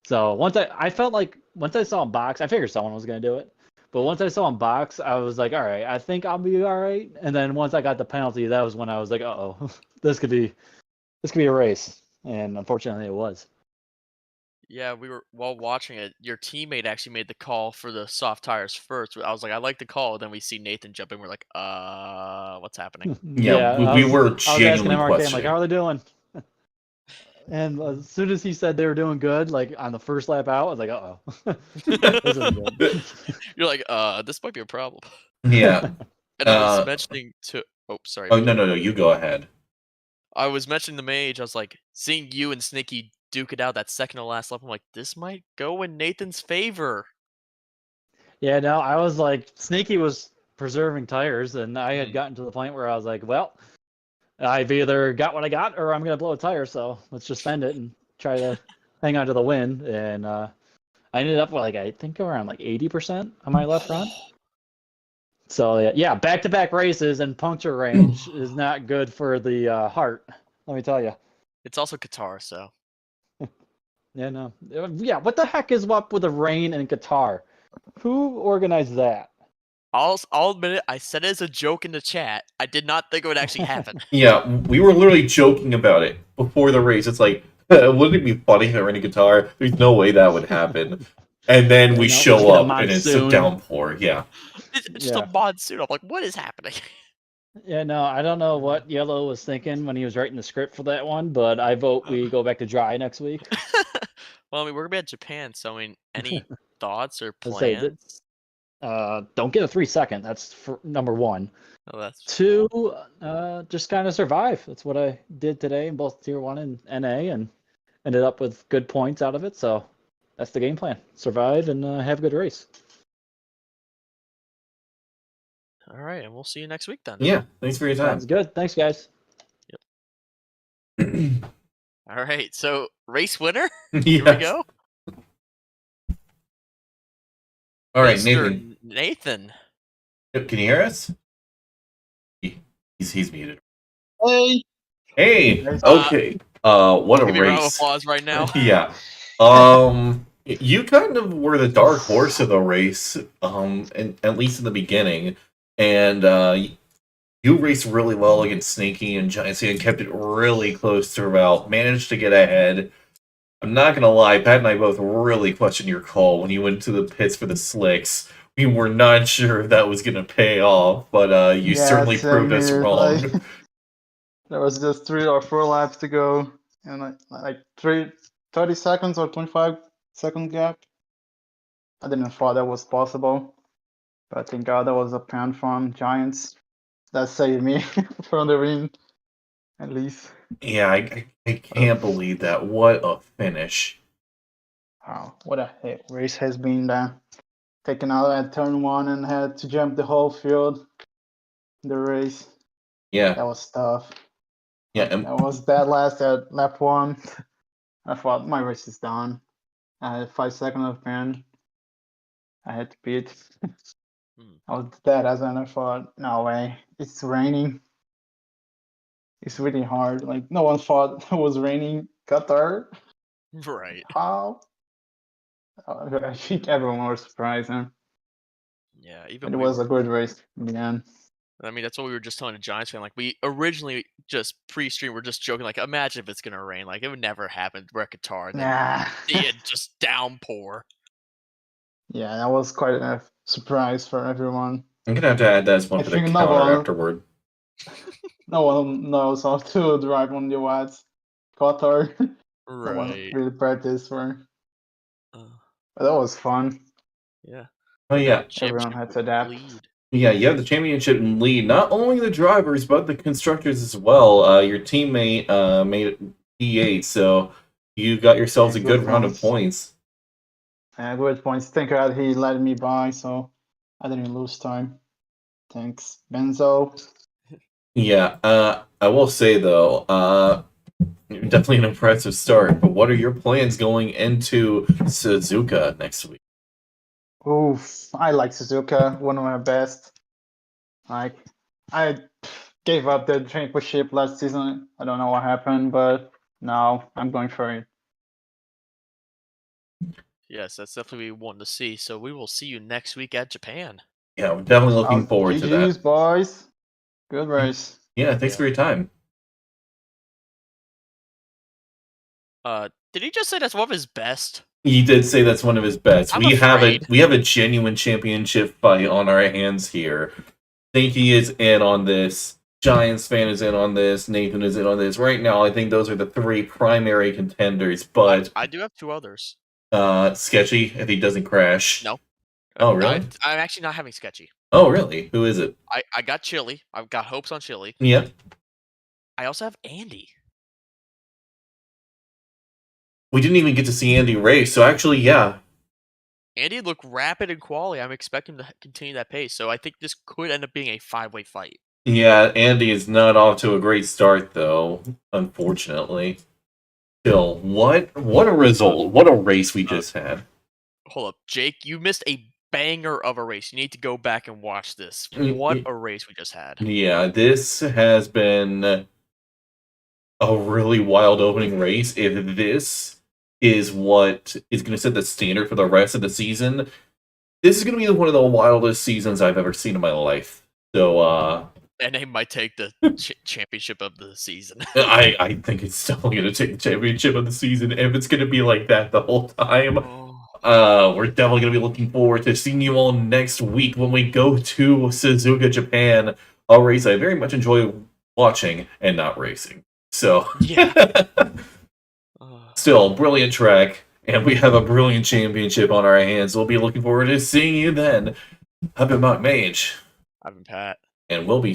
So I felt like once I saw him box, I figured someone was gonna do it. But once I saw him box, I was like, all right, I think I'll be all right. And then once I got the penalty, that was when I was like, uh-oh, this could be a race. And unfortunately, it was. Yeah, we were while watching it. Your teammate actually made the call for the soft tires first. I was like, I like the call. Then we see Nathan jump in. We're like, what's happening? Yeah, Yeah, we were I was asking genuinely MRK, I'm like, how questioning. are they doing? And as soon as he said they were doing good, like on the first lap out, I was like, uh-oh, this isn't good. You're like, this might be a problem. Yeah. And I was mentioning to, oh, sorry, Oh, Mage. no, you go ahead. I was mentioning the Mage. I was like, seeing you and Sneaky duke it out that second to last lap. I'm like, this might go in Nathan's favor. Yeah, no, I was like, Sneaky was preserving tires, and I had Mm. gotten to the point where I was like, well, I've either got what I got, or I'm gonna blow a tire. So let's just spend it and try to hang on to the win. And I ended up with like I think around like 80% on my left front. So yeah, back-to-back races and puncture range is not good for the heart. Let me tell you. It's also Qatar, so. Yeah, no, yeah. What the heck is up with the rain and Qatar? Who organized that? I'll admit it. I said it as a joke in the chat. I did not think it would actually happen. Yeah, we were literally joking about it before the race. It's like, wouldn't it be funny if it rained a guitar? There's no way that would happen. And then we No, show get a up and it's a monsoon. downpour. Yeah. It's just a Yeah. monsoon. I'm like, what is happening? Yeah, no, I don't know what Yellow was thinking when he was writing the script for that one, but I vote we go back to dry next week. Well, I mean, we're gonna be at Japan, so I mean, any thoughts or Let's say that plans? don't get a 3 second. That's for number one. Oh, that's 2, just kind of survive. That's what I did today in both Tier 1 and NA, and ended up with good points out of it. So that's the game plan. Survive and have a good race. all right, and we'll see you next week then. Yeah. Thanks for your time. Sounds good. Thanks, guys. All right, so race winner. Here Yes. we go. All right, Mr. Nathan. Nathan. Can you hear us? He's muted. Hey. Hey. Okay. What a Give me a round of race. applause right now. Yeah. You kind of were the dark horse of the race, and at least in the beginning, and you raced really well against Snaky and Giant and kept it really close throughout. Managed to get ahead. I'm not gonna lie, Pat and I both really questioned your call when you went to the pits for the slicks. We were not sure if that was gonna pay off, but you certainly proved us wrong. Like, there was just 3 or 4 laps to go, and like 30 seconds or 25-second gap. I didn't thought that was possible, but thank God that was a pan from Giants that saved me from the ring, at least. Yeah, I can't believe that. What a finish. Wow, what a race has been there. Taken out at turn 1 and had to jump the whole field. The race, Yeah, that was tough. yeah, I was dead last at lap 1. I thought my race is done. I had 5 seconds of pen. I had to pit. I was dead as and I thought, no way, it's raining. It's really hard. Like, no one thought it was raining Qatar. Right. How? I think everyone was surprised, huh? Yeah, But even it we was were. a good race in the end. I mean, that's what we were just telling a Giants fan. Like, we originally just pre-stream were just joking. Like, imagine if it's gonna rain. Like, it would never happen. We're at Qatar, and then Nah. see it just downpour. Yeah, that was quite a surprise for everyone. I'm gonna have to add that as one I for the think counter afterward. no one knows how to drive on the wets Qatar. Someone Right. really practiced for. Uh, But that was fun. yeah. Oh yeah, Everyone Championship had to adapt. lead. yeah. You have the championship lead. Not only the drivers, but the constructors as well. Your teammate made it P8, so you got yourselves Yeah, a good good round of points. points. Good points. Thank God he let me by, so I didn't lose time. Thanks, Benzo. Yeah. I will say though, definitely an impressive start. But what are your plans going into Suzuka next week? Oof, I like Suzuka, one of my best. Like, I gave up the championship last season. I don't know what happened, but now I'm going for it. Yes, that's definitely one to see. So we will see you next week at Japan. Yeah, I'm definitely looking forward to GG's, that. boys. Good race. Yeah, thanks for your time. Did he just say that's one of his best? He did say that's one of his best. I'm We afraid. have a genuine championship fight on our hands here. Stinky is in on this. Giants fan is in on this. Nathan is in on this. Right now, I think those are the three primary contenders. But I do have two others. Sketchy if he doesn't crash. No. Oh really? I'm actually not having sketchy. Oh really? Who is it? I got Chili. I've got hopes on Chili. Yeah. I also have Andy. We didn't even get to see Andy race. So actually, yeah. Andy looked rapid in quali. I'm expecting him to continue that pace. So I think this could end up being a 5-way fight. Yeah, Andy is not off to a great start though, unfortunately. Still, what a result. What a race we just had. Hold up, Jake, you missed a banger of a race. You need to go back and watch this. What a race we just had. Yeah, this has been a really wild opening race. If this is what is going to set the standard for the rest of the season, this is going to be one of the wildest seasons I've ever seen in my life. So, And they might take the championship of the season. I think it's definitely going to take the championship of the season if it's going to be like that the whole time. We're definitely going to be looking forward to seeing you all next week when we go to Suzuka, Japan, a race I very much enjoy watching and not racing. So, Yeah. Still, brilliant track, and we have a brilliant championship on our hands. We'll be looking forward to seeing you then. I've been Mark Mage. I've been Pat. And we'll be